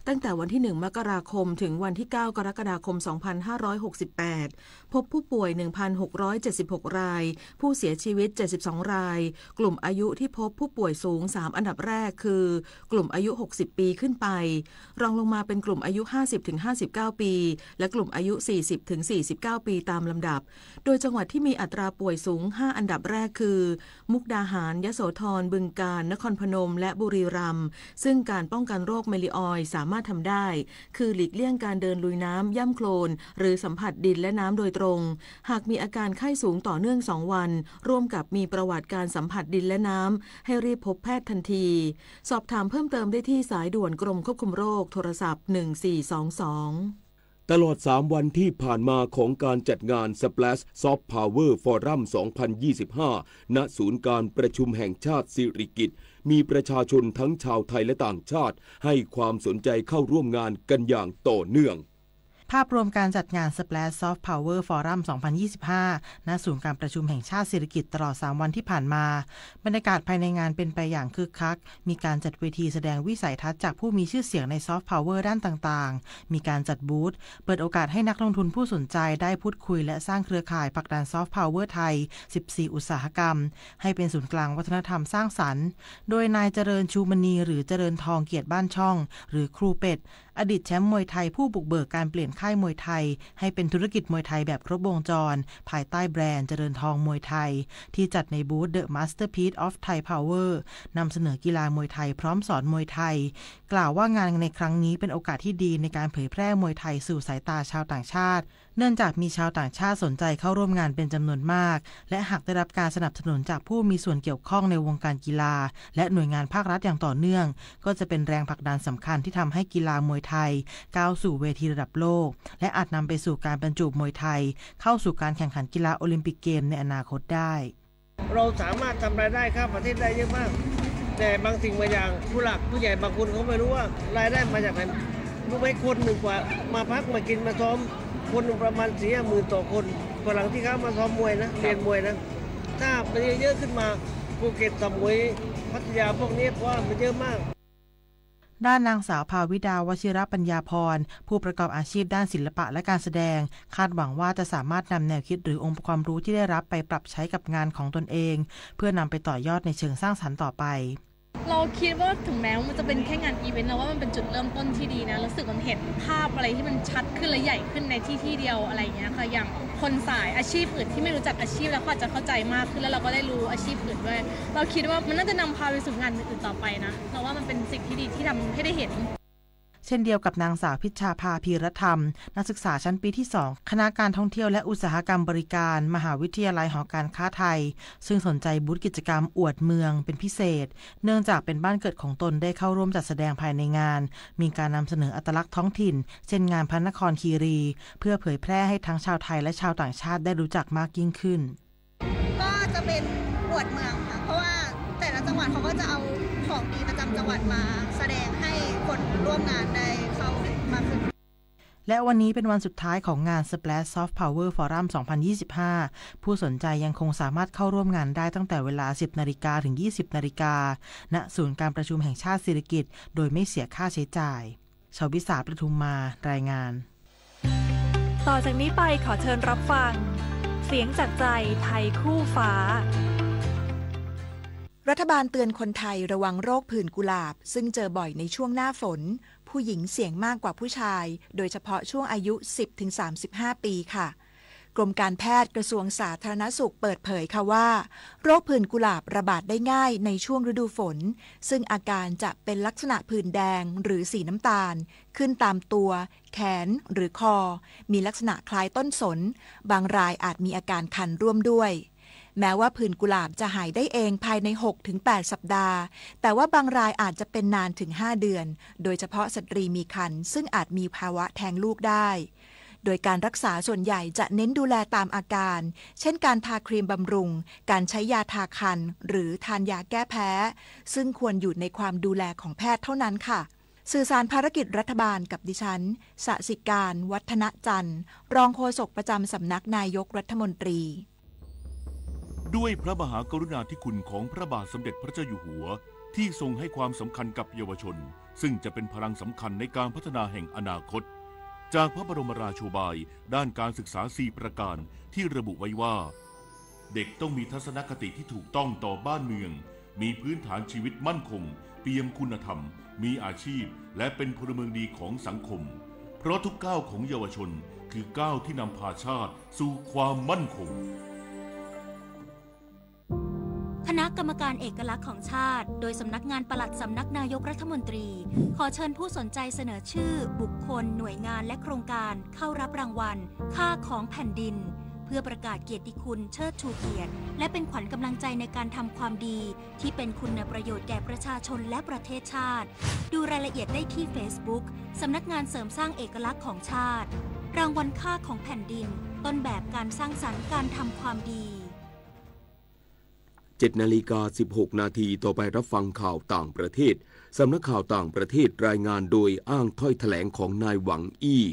ตั้งแต่วันที่1มกราคมถึงวันที่9กรกฎาคม2568พบผู้ป่วย 1,676 รายผู้เสียชีวิต72รายกลุ่มอายุที่พบผู้ป่วยสูง3อันดับแรกคือกลุ่มอายุ60ปีขึ้นไปรองลงมาเป็นกลุ่มอายุ 50-59 ปีและกลุ่มอายุ 40-49 ปีตามลำดับโดยจังหวัดที่มีอัตราป่วยสูง5อันดับแรกคือมุกดาหารยโสธรบึงกาฬนครพนมและบุรีรัมย์ซึ่งการป้องกันโรคเมลิออยสามารถทำได้คือหลีกเลี่ยงการเดินลุยน้ำย่ำโคลนหรือสัมผัสดินและน้ำโดยตรงหากมีอาการไข้สูงต่อเนื่อง2วันร่วมกับมีประวัติการสัมผัสดินและน้ำให้รีบพบแพทย์ทันทีสอบถามเพิ่มเติมได้ที่สายด่วนกรมควบคุมโรคโทรศัพท์1422 ตลอด3วันที่ผ่านมาของการจัดงาน Splash Soft Power Forum 2025 ณ ศูนย์การประชุมแห่งชาติสิริกิติ์มีประชาชนทั้งชาวไทยและต่างชาติให้ความสนใจเข้าร่วมงานกันอย่างต่อเนื่องภาพรวมการจัดงาน Splash Soft Power Forum 2025 ณ ศูนย์การประชุมแห่งชาติสิริกิติ์ตลอด3วันที่ผ่านมาบรรยากาศภายในงานเป็นไปอย่างคึกคักมีการจัดเวทีแสดงวิสัยทัศน์จากผู้มีชื่อเสียงใน Soft Power ด้านต่างๆมีการจัดบูธเปิดโอกาสให้นักลงทุนผู้สนใจได้พูดคุยและสร้างเครือข่ายผลักดัน Soft Power ไทย 14 อุตสาหกรรมให้เป็นศูนย์กลางวัฒนธรรมสร้างสรรค์โดยนายเจริญชูมณีหรือเจริญทองเกียรติบ้านช่องหรือครูเป็ดอดีตแชมป์มวยไทยผู้บุกเบิกการเปลี่ยนค่ายมวยไทยให้เป็นธุรกิจมวยไทยแบบครบวงจรภายใต้แบรนด์เจริญทองมวยไทยที่จัดในบูธ The Masterpiece of Thai Power นำเสนอกีฬามวยไทยพร้อมสอนมวยไทยกล่าวว่างานในครั้งนี้เป็นโอกาสที่ดีในการเผยแพร่มวยไทยสู่สายตาชาวต่างชาติเนื่องจากมีชาวต่างชาติสนใจเข้าร่วมงานเป็นจำนวนมากและหากได้รับการสนับสนุนจากผู้มีส่วนเกี่ยวข้องในวงการกีฬาและหน่วยงานภาครัฐอย่างต่อเนื่องก็จะเป็นแรงผลักดันสำคัญที่ทำให้กีฬามวยไทยก้าวสู่เวทีระดับโลกและอาจนำไปสู่การบรรจุมวยไทยเข้าสู่การแข่งขันกีฬาโอลิมปิกเกมในอนาคตได้เราสามารถทำรายได้ข้ามประเทศได้เยอะมากแต่บางสิ่งบางอย่างผู้หลักผู้ใหญ่บางคนเขาไม่รู้ว่ารายได้มาจากไหนรู้ไหมคนหนึ่งกว่ามาพักมากินมาซ้อมคนหนึ่งประมาณ4-5 หมื่นต่อคนฝรั่งที่เขามาซ้อมมวยนะเรียนมวยนะถ้ามันเยอะขึ้นมาภูเก็ตสมุยพัทยาพวกนี้ว่ามันเยอะมากด้านนางสาวภาวิดาวชิรปัญญาพรผู้ประกอบอาชีพด้านศิลปะและการแสดงคาดหวังว่าจะสามารถนำแนวคิดหรือองค์ความรู้ที่ได้รับไปปรับใช้กับงานของตนเองเพื่อนำไปต่อยอดในเชิงสร้างสรรค์ต่อไปเราคิดว่าถึงแม้ว่ามันจะเป็นแค่งานอีเวนต์นะว่ามันเป็นจุดเริ่มต้นที่ดีนะรู้สึกมันเห็นภาพอะไรที่มันชัดขึ้นและใหญ่ขึ้นในที่เดียวอะไรเงี้ยค่ะอย่างคนสายอาชีพอื่นที่ไม่รู้จักอาชีพแล้วก็อาจจะเข้าใจมากขึ้นแล้วเราก็ได้รู้อาชีพอื่นด้วยเราคิดว่ามันน่าจะนำพาไปสู่งานอื่นต่อไปนะเราว่ามันเป็นสิ่งที่ดีที่ทำให้ได้เห็นเช่นเดียวกับนางสาวพิชชาภาพีรธรรมนักศึกษาชั้นปีที่2คณะการท่องเที่ยวและอุตสาหกรรมบริการมหาวิทยาลัยหอการค้าไทยซึ่งสนใจบูธกิจกรรมอวดเมืองเป็นพิเศษเนื่องจากเป็นบ้านเกิดของตนได้เข้าร่วมจัดแสดงภายในงานมีการนำเสนออัตลักษณ์ท้องถิ่นเช่นงานพระนครคีรีเพื่อเผยแพร่ให้ทั้งชาวไทยและชาวต่างชาติได้รู้จักมากยิ่งขึ้นก็จะเป็นอวดเมืองค่ะเพราะว่าแต่ละจังหวัดเขาก็จะเอาของดีประจำจังหวัดมาแสดงให้คนร่วมงานได้เข้ามาขึ้นและวันนี้เป็นวันสุดท้ายของงาน Splash Soft Power Forum 2025 ผู้สนใจยังคงสามารถเข้าร่วมงานได้ตั้งแต่เวลา 10 นาฬิกาถึง 20 นาฬิกาณ ศูนย์การประชุมแห่งชาติสิริกิติ์โดยไม่เสียค่าใช้จ่ายชวิสาประทุมมารายงานต่อจากนี้ไปขอเชิญรับฟังเสียงจากใจไทยคู่ฟ้ารัฐบาลเตือนคนไทยระวังโรคผื่นกุหลาบซึ่งเจอบ่อยในช่วงหน้าฝนผู้หญิงเสี่ยงมากกว่าผู้ชายโดยเฉพาะช่วงอายุ 10-35 ปีค่ะกรมการแพทย์กระทรวงสาธารณสุขเปิดเผยค่ะว่าโรคผื่นกุหลาบระบาดได้ง่ายในช่วงฤดูฝนซึ่งอาการจะเป็นลักษณะผื่นแดงหรือสีน้ำตาลขึ้นตามตัวแขนหรือคอมีลักษณะคล้ายต้นสนบางรายอาจมีอาการคันร่วมด้วยแม้ว่าผื่นกุหลาบจะหายได้เองภายใน 6-8 สัปดาห์แต่ว่าบางรายอาจจะเป็นนานถึง 5 เดือนโดยเฉพาะสตรีมีครรภ์ซึ่งอาจมีภาวะแท้งลูกได้โดยการรักษาส่วนใหญ่จะเน้นดูแลตามอาการเช่นการทาครีมบำรุงการใช้ยาทาคันหรือทานยาแก้แพ้ซึ่งควรอยู่ในความดูแลของแพทย์เท่านั้นค่ะสื่อสารภารกิจรัฐบาลกับดิฉันสสิการวัฒนจันทร์รองโฆษกประจำสำนักนายกรัฐมนตรีด้วยพระมหากรุณาธิคุณของพระบาทสมเด็จพระเจ้าอยู่หัวที่ทรงให้ความสำคัญกับเยาวชนซึ่งจะเป็นพลังสำคัญในการพัฒนาแห่งอนาคตจากพระบรมราโชบายด้านการศึกษา4ประการที่ระบุไว้ว่าเด็กต้องมีทัศนคติที่ถูกต้องต่อบ้านเมืองมีพื้นฐานชีวิตมั่นคงเปี่ยมคุณธรรมมีอาชีพและเป็นพลเมืองดีของสังคมเพราะทุกก้าวของเยาวชนคือก้าวที่นำพาชาติสู่ความมั่นคงคณะกรรมการเอกลักษณ์ของชาติโดยสำนักงานปลัดสำนักนายกรัฐมนตรีขอเชิญผู้สนใจเสนอชื่อบุคคลหน่วยงานและโครงการเข้ารับรางวัลค่าของแผ่นดินเพื่อประกาศเกียรติคุณเชิดชูเกียรติและเป็นขวัญกำลังใจในการทำความดีที่เป็นคุณประโยชน์แก่ประชาชนและประเทศชาติดูรายละเอียดได้ที่ Facebook สำนักงานเสริมสร้างเอกลักษณ์ของชาติ รางวัลค่าของแผ่นดินต้นแบบการสร้างสรรค์การทำความดี7:16 นาทีต่อไปรับฟังข่าวต่างประเทศสำนักข่าวต่างประเทศรายงานโดยอ้างถ้อยแถลงของนายหวังอี้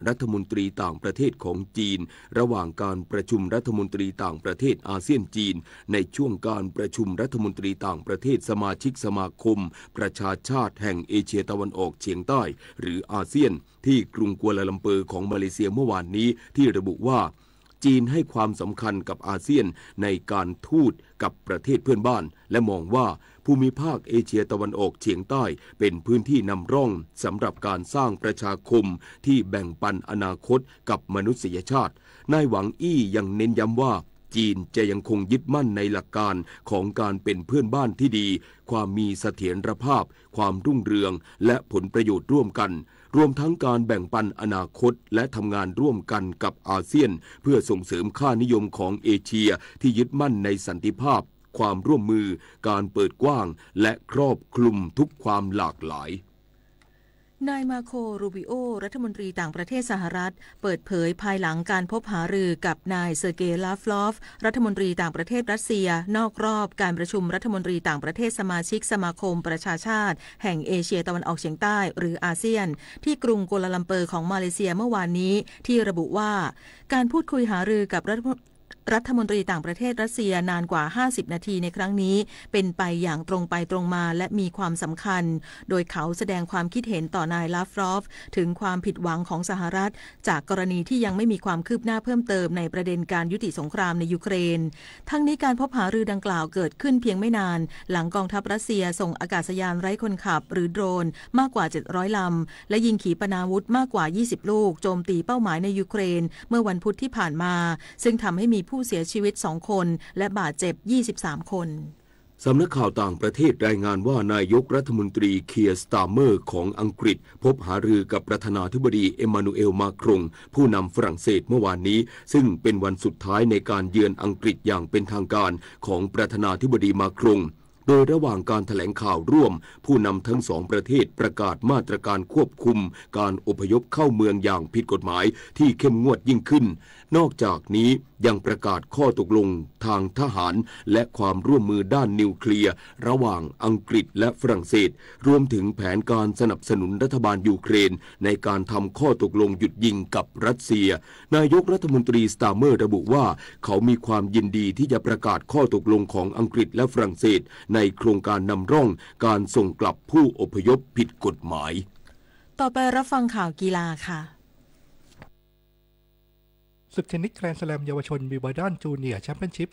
รัฐมนตรีต่างประเทศของจีนระหว่างการประชุมรัฐมนตรีต่างประเทศอาเซียนจีนในช่วงการประชุมรัฐมนตรีต่างประเทศสมาชิกสมาคมประชาชาติแห่งเอเชียตะวันออกเฉียงใต้หรืออาเซียนที่กรุงกัวลาลัมเปอร์ของมาเลเซียเมื่อวานนี้ที่ระบุว่าจีนให้ความสำคัญกับอาเซียนในการทูตกับประเทศเพื่อนบ้านและมองว่าภูมิภาคเอเชียตะวันออกเฉียงใต้เป็นพื้นที่นำร่องสำหรับการสร้างประชาคมที่แบ่งปันอนาคตกับมนุษยชาตินายหวังอี้ยังเน้นย้ำว่าจีนจะยังคงยึดมั่นในหลักการของการเป็นเพื่อนบ้านที่ดีความมีเสถียรภาพความรุ่งเรืองและผลประโยชน์ร่วมกันรวมทั้งการแบ่งปันอนาคตและทำงานร่วมกันกับอาเซียนเพื่อส่งเสริมค่านิยมของเอเชียที่ยึดมั่นในสันติภาพความร่วมมือการเปิดกว้างและครอบคลุมทุกความหลากหลายนายมาโครูบิโอรัฐมนตรีต่างประเทศสหรัฐเปิดเผยภายหลังการพบหารือกับนายเซอร์เกย์ลาฟลอฟรัฐมนตรีต่างประเทศรัสเซียนอกรอบการประชุมรัฐมนตรีต่างประเทศสมาชิกสมาคมประชาชาติแห่งเอเชียตะวันออกเฉียงใต้หรืออาเซียนที่กรุงกัวลาลัมเปอร์ของมาเลเซียเมื่อวานนี้ที่ระบุว่าการพูดคุยหารือกับรัฐมนตรีต่างประเทศรัสเซียนานกว่า50นาทีในครั้งนี้เป็นไปอย่างตรงไปตรงมาและมีความสำคัญโดยเขาแสดงความคิดเห็นต่อนายลาฟรอฟถึงความผิดหวังของสหรัฐจากกรณีที่ยังไม่มีความคืบหน้าเพิ่มเติมในประเด็นการยุติสงครามในยูเครนทั้งนี้การพบหารือดังกล่าวเกิดขึ้นเพียงไม่นานหลังกองทัพรัสเซียส่งอากาศยานไร้คนขับหรือโดรนมากกว่า700ลำและยิงขีปนาวุธมากกว่า20ลูกโจมตีเป้าหมายในยูเครนเมื่อวันพุธที่ผ่านมาซึ่งทำให้มีผู้เสียชีวิต2คนและบาดเจ็บ23คนสำนักข่าวต่างประเทศรายงานว่านายกรัฐมนตรีเคียร์ สตาร์เมอร์ของอังกฤษพบหารือกับประธานาธิบดีเอมมานูเอล มาครงผู้นำฝรั่งเศสเมื่อวานนี้ซึ่งเป็นวันสุดท้ายในการเยือนอังกฤษอย่างเป็นทางการของประธานาธิบดีมาครงโดยระหว่างการแถลงข่าวร่วมผู้นำทั้งสองประเทศประกาศมาตรการควบคุมการอพยพเข้าเมืองอย่างผิดกฎหมายที่เข้มงวดยิ่งขึ้นนอกจากนี้ยังประกาศข้อตกลงทางทหารและความร่วมมือด้านนิวเคลียร์ระหว่างอังกฤษและฝรั่งเศสรวมถึงแผนการสนับสนุนรัฐบาลยูเครนในการทำข้อตกลงหยุดยิงกับรัสเซียนายกรัฐมนตรีสตาร์เมอร์ระบุว่าเขามีความยินดีที่จะประกาศข้อตกลงของอังกฤษและฝรั่งเศสในโครงการนำร่องการส่งกลับผู้อพยพผิดกฎหมายต่อไปรับฟังข่าวกีฬาค่ะศึกเทนนิสแกรนด์สแลมเยาวชนวิมเบิลดันจูเนียร์แชมเปี้ยนชิพ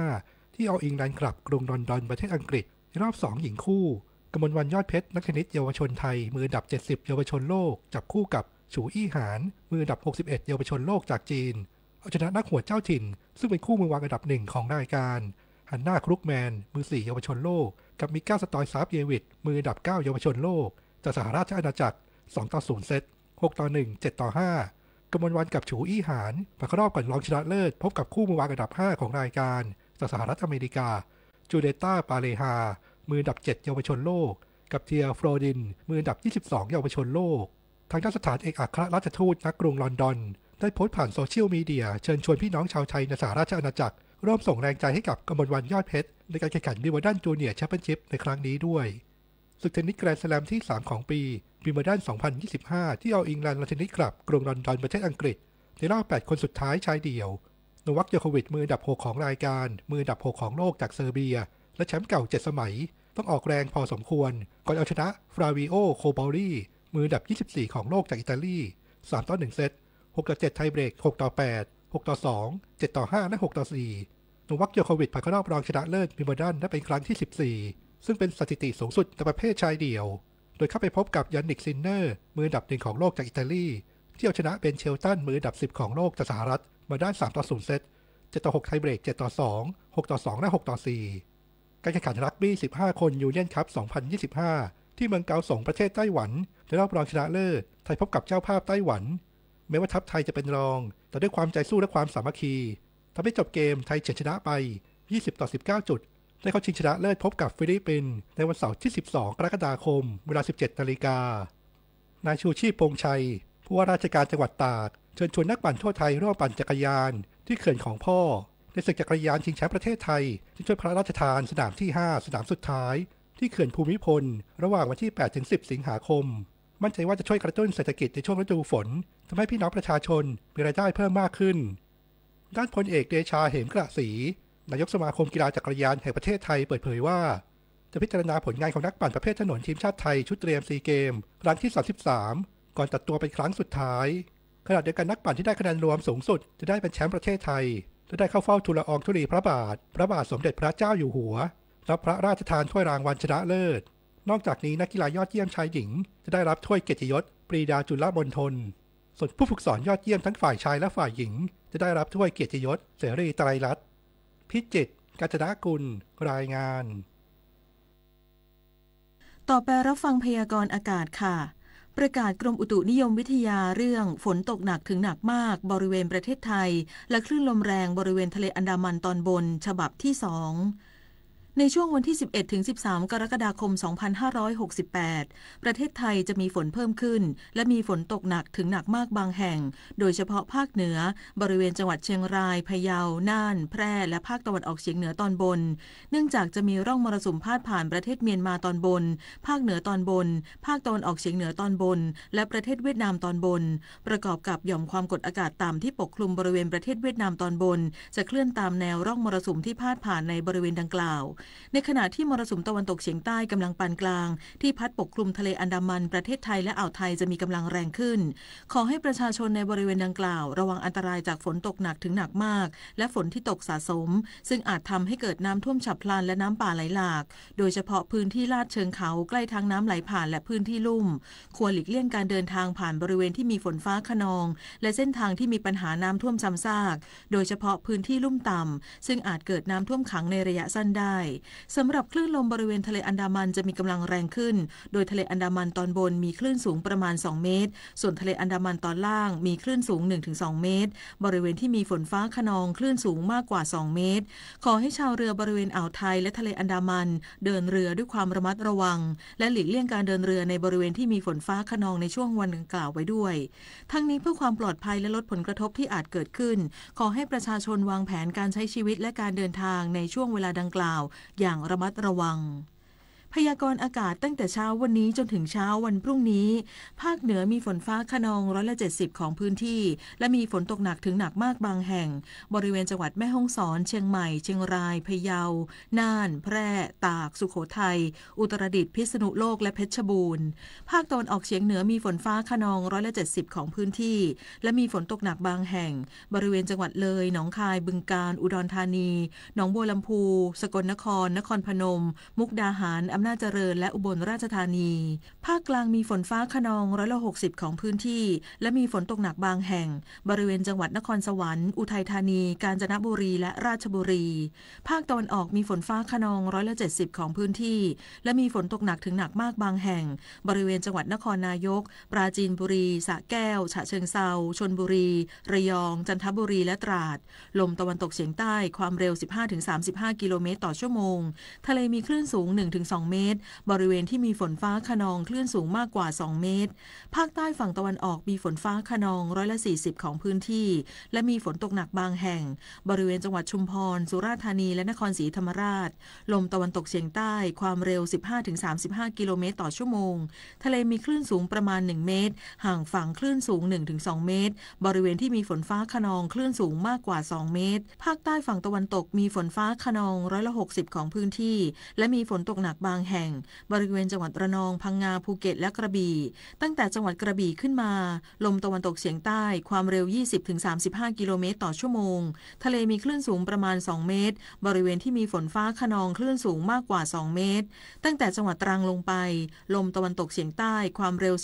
2025 ที่เอาอิงแลนด์คลับกรุงลอนดอนประเทศอังกฤษในรอบ 2 หญิงคู่กมลวรรณยอดเพชรนักเทนนิสเยาวชนไทยมืออันดับ 70 เยาวชนโลกจับคู่กับฉูอี้หานมืออันดับ 61 เยาวชนโลกจากจีนเอาชนะนักหัวเจ้าถิ่นซึ่งเป็นคู่มือวางอันดับ 1 ของรายการฮันนาครุกแมนมือ 4 เยาวชนโลกกับมิก้าสตอยซาฟเยวิชมืออันดับ 9 เยาวชนโลกจากสหราชอาณาจักร 2-0 เซต 6-1 7-5กมลวรรณกับฉูอี้หานผ่านเข้ารอบก่อนรองชนะเลิศพบกับคู่มือวางอันดับ 5 ของรายการจากสหรัฐอเมริกาจูเดต้าปาเลฮามืออันดับ 7 เยาวชนโลกกับเทียฟรอดินมืออันดับ 22 เยาวชนโลกทางด้านสถานเอกอัครราชทูตณกรุงลอนดอนได้โพสต์ผ่านโซเชียลมีเดียเชิญชวนพี่น้องชาวไทยในสหราชอาณาจักรร่วมส่งแรงใจให้กับกมลวรรณยอดเพชรในการแข่งขันวิมเบิลดันจูเนียร์แชมเปี้ยนชิพในครั้งนี้ด้วยศึกเทนนิสแกรนด์สแลมที่ 3 ของปีวิมเบิลดัน 2025 ที่เอาอิงแลนด์เทนนิสคลับกรุงลอนดอนประเทศอังกฤษในรอบ 8 คนสุดท้ายชายเดี่ยวโนวัค โยโควิชมืออันดับ 6 ของรายการมืออันดับ 6 ของโลกจากเซอร์เบียและแชมป์เก่า 7 สมัยต้องออกแรงพอสมควรก่อนเอาชนะฟราวิโอ โคบอลลี่มืออันดับ 24 ของโลกจากอิตาลี 3-1 เซต 6-7 ไทยเบรก 6-8 6-2 7-5 และ 6-4 โนวัค โยโควิชผ่านเข้ารอบรองชนะเลิศวิมเบิลดันได้เป็นครั้งที่ 14 ซึ่งเป็นสถิติสูงสุดในประเภทชายเดี่ยวโดยเข้าไปพบกับยันนิก ซินเนอร์มืออันดับ 1 ของโลกจากอิตาลีที่เอาชนะเบน เชลตันมืออันดับ 10 ของโลกจากสหรัฐมาได้ 3-0 เซต 7-6 ไทยเบรก 7-2 6-2 และ 6-4 การแข่งขันรักบี้ 15 คนยูเนียนคัพ 2025 ที่เมืองเกาสงประเทศไต้หวันในรอบรองชนะเลิศไทยพบกับเจ้าภาพไต้หวันแม้ว่าทัพไทยจะเป็นรองแต่ด้วยความใจสู้และความสามัคคีทำให้จบเกมไทยเฉือนชนะไป 20-19 จุดได้เข้าชิงชนะเลิศพบกับฟิลิปปินส์ในวันเสาร์ที่ 12 กรกฎาคมเวลา 17 นาฬิกานายชูชีพ พงษ์ชัย ผู้ว่าราชการจังหวัดตากเชิญชวนนักปั่นทั่วไทยร่วมปั่นจักรยานที่เขื่อนของพ่อในศึกจักรยานชิงแชมป์ประเทศไทยที่ช่วยพระราชทานสนามที่5สนามสุดท้ายที่เขื่อนภูมิพลระหว่างวันที่ 8-10 สิงหาคมมั่นใจว่าจะช่วยกระตุ้นเศรษฐกิจในช่วงฤดูฝนทำให้พี่น้องประชาชนมีรายได้เพิ่มมากขึ้นด้านพลเอกเดชาเหมกระศรีนายกสมาคมกีฬาจักรยานแห่งประเทศไทยเปิดเผยว่าจะพิจารณาผลงานของนักปั่นประเภทถนนทีมชาติไทยชุดเตรียมซีเกมครั้งที่33ก่อนตัดตัวเป็นครั้งสุดท้ายขณะเดียวกันนักปั่นที่ได้คะแนนรวมสูงสุดจะได้เป็นแชมป์ประเทศไทยและได้เข้าเฝ้าทูลละอองธุลีพระบาทสมเด็จพระเจ้าอยู่หัวรับพระราชทานถ้วยรางวัลชนะเลิศนอกจากนี้นักกีฬายอดเยี่ยมชายหญิงจะได้รับถ้วยเกียรติยศปรีดาจุลมณฑลส่วนผู้ฝึกสอนยอดเยี่ยมทั้งฝ่ายชายและฝ่ายหญิงจะได้รับถ้วยเกียรติยศเสรีไตรรัตน์พิจิตรกาญจนกุลรายงานต่อไปรับฟังพยากรณ์อากาศค่ะประกาศกรมอุตุนิยมวิทยาเรื่องฝนตกหนักถึงหนักมากบริเวณประเทศไทยและคลื่นลมแรงบริเวณทะเลอันดามันตอนบนฉบับที่2ในช่วงวันที่ 11-13 กรกฎาคม 2568 ประเทศไทยจะมีฝนเพิ่มขึ้นและมีฝนตกหนักถึงหนักมากบางแห่งโดยเฉพาะภาคเหนือบริเวณจังหวัดเชียงรายพะเยาน่านแพร่และภาคตะวันออกเฉียงเหนือตอนบนเนื่องจากจะมีร่องมรสุมพาดผ่านประเทศเมียนมาตอนบนภาคเหนือตอนบนภาคตะวันออกเฉียงเหนือตอนบนและประเทศเวียดนามตอนบนประกอบกับหย่อมความกดอากาศต่ำที่ปกคลุมบริเวณประเทศเวียดนามตอนบนจะเคลื่อนตามแนวร่องมรสุมที่พาดผ่านในบริเวณดังกล่าวในขณะที่มรสุมตะวันตกเฉียงใต้กำลังปานกลางที่พัดปกคลุมทะเลอันดามันประเทศไทยและอ่าวไทยจะมีกำลังแรงขึ้นขอให้ประชาชนในบริเวณดังกล่าวระวังอันตรายจากฝนตกหนักถึงหนักมากและฝนที่ตกสะสมซึ่งอาจทำให้เกิดน้ำท่วมฉับพลันและน้ำป่าไหลหลากโดยเฉพาะพื้นที่ลาดเชิงเขาใกล้ทางน้ำไหลผ่านและพื้นที่ลุ่มควรหลีกเลี่ยงการเดินทางผ่านบริเวณที่มีฝนฟ้าคะนองและเส้นทางที่มีปัญหาน้ำท่วมซ้ำซากโดยเฉพาะพื้นที่ลุ่มต่ำซึ่งอาจเกิดน้ำท่วมขังในระยะสั้นได้สำหรับคลื่นลมบริเวณทะเลอันดามันจะมีกำลังแรงขึ้นโดยทะเลอันดามันตอนบนมีคลื่นสูงประมาณ2เมตรส่วนทะเลอันดามันตอนล่างมีคลื่นสูง 1-2 เมตรบริเวณที่มีฝนฟ้าคะนองคลื่นสูงมากกว่า2เมตรขอให้ชาวเรือบริเวณอ่าวไทยและทะเลอันดามันเดินเรือด้วยความระมัดระวังและหลีกเลี่ยงการเดินเรือในบริเวณที่มีฝนฟ้าคะนองในช่วงวันดังกล่าวไว้ด้วยทั้งนี้เพื่อความปลอดภัยและลดผลกระทบที่อาจเกิดขึ้นขอให้ประชาชนวางแผนการใช้ชีวิตและการเดินทางในช่วงเวลาดังกล่าวอย่างระมัดระวังพยากรณ์อากาศตั้งแต่เช้าวันนี้จนถึงเช้าวันพรุ่งนี้ภาคเหนือมีฝนฟ้าคะนอง70%ของพื้นที่และมีฝนตกหนักถึงหนักมากบางแห่งบริเวณจังหวัดแม่ฮ่องสอนเชียงใหม่เชียงรายพะเยาน่านแพร่ตากสุโขทัยอุตรดิตถ์พิษณุโลกและเพชรบูรณ์ภาคตะวันออกเฉียงเหนือมีฝนฟ้าคะนอง70%ของพื้นที่และมีฝนตกหนักบางแห่งบริเวณจังหวัดเลยหนองคายบึงกาฬอุดรธานีหนองบัวลำพูสกลนครนครพนมมุกดาหารอำนาจเจริญและอุบลราชธานีภาคกลางมีฝนฟ้าคะนอง60%ของพื้นที่และมีฝนตกหนักบางแห่งบริเวณจังหวัดนครสวรรค์อุทัยธานีกาญจนบุรีและราชบุรีภาคตะวันออกมีฝนฟ้าคะนอง70%ของพื้นที่และมีฝนตกหนักถึงหนักมากบางแห่งบริเวณจังหวัดนครนายกปราจีนบุรีสระแก้วฉะเชิงเทราชลบุรีระยองจันทบุรีและตราดลมตะวันตกเฉียงใต้ความเร็ว 15-35 กิโลเมตรต่อชั่วโมงทะเลมีคลื่นสูง 1-2 เมตรบริเวณที่มีฝนฟ้าคะนองคลื่นสูงมากกว่า2เมตรภาคใต้ฝั่งตะวันออกมีฝนฟ้าคะนอง40%ของพื้นที่และมีฝนตกหนักบางแห่งบริเวณจังหวัดชุมพรสุราษฎร์ธานีและนครศรีธรรมราชลมตะวันตกเฉียงใต้ความเร็ว 15-35 กิโลเมตรต่อชั่วโมงทะเลมีคลื่นสูงประมาณ1เมตรห่างฝั่งคลื่นสูง 1-2 เมตรบริเวณที่มีฝนฟ้าคะนองคลื่นสูงมากกว่า2เมตรภาคใต้ฝั่งตะวันตกมีฝนฟ้าคะนอง60%ของพื้นที่และมีฝนตกหนักบางแห่งบริเวณจังหวัดระนองพังงาภูเก็ตและกระบี่ตั้งแต่จังหวัดกระบี่ขึ้นมาลมตะวันตกเฉียงใต้ความเร็ว 20-35 กิโลเมตรต่อชั่วโมงทะเลมีคลื่นสูงประมาณ2เมตรบริเวณที่มีฝนฟ้าคะนองคลื่นสูงมากกว่า2เมตรตั้งแต่จังหวัดตรังลงไปลมตะวันตกเฉียงใต้ความเร็ว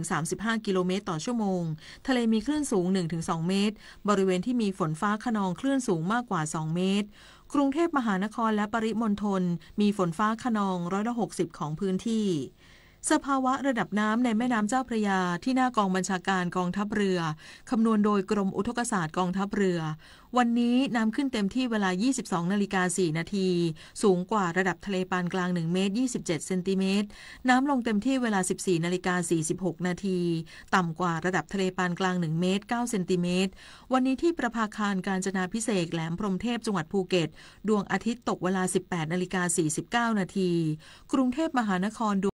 15-35 กิโลเมตรต่อชั่วโมงทะเลมีคลื่นสูง 1-2 เมตรบริเวณที่มีฝนฟ้าคะนองคลื่นสูงมากกว่า2เมตรกรุงเทพมหานครและปริมณฑลมีฝนฟ้าคะนอง60%ของพื้นที่ สภาวะระดับน้ำในแม่น้ำเจ้าพระยาที่หน้ากองบัญชาการกองทัพเรือคำนวณโดยกรมอุทกศาสตร์กองทัพเรือวันนี้น้ำขึ้นเต็มที่เวลา 22:04 นาทีสูงกว่าระดับทะเลปานกลาง1เมตร27เซนติเมตรน้ำลงเต็มที่เวลา 14:46 นาทีต่ำกว่าระดับทะเลปานกลาง1เมตร9เซนติเมตรวันนี้ที่ประภาคารกาญจนาภิเษกแหลมพรหมเทพจังหวัดภูเก็ตดวงอาทิตย์ตกเวลา 18:49 นาทีกรุงเทพมหานคร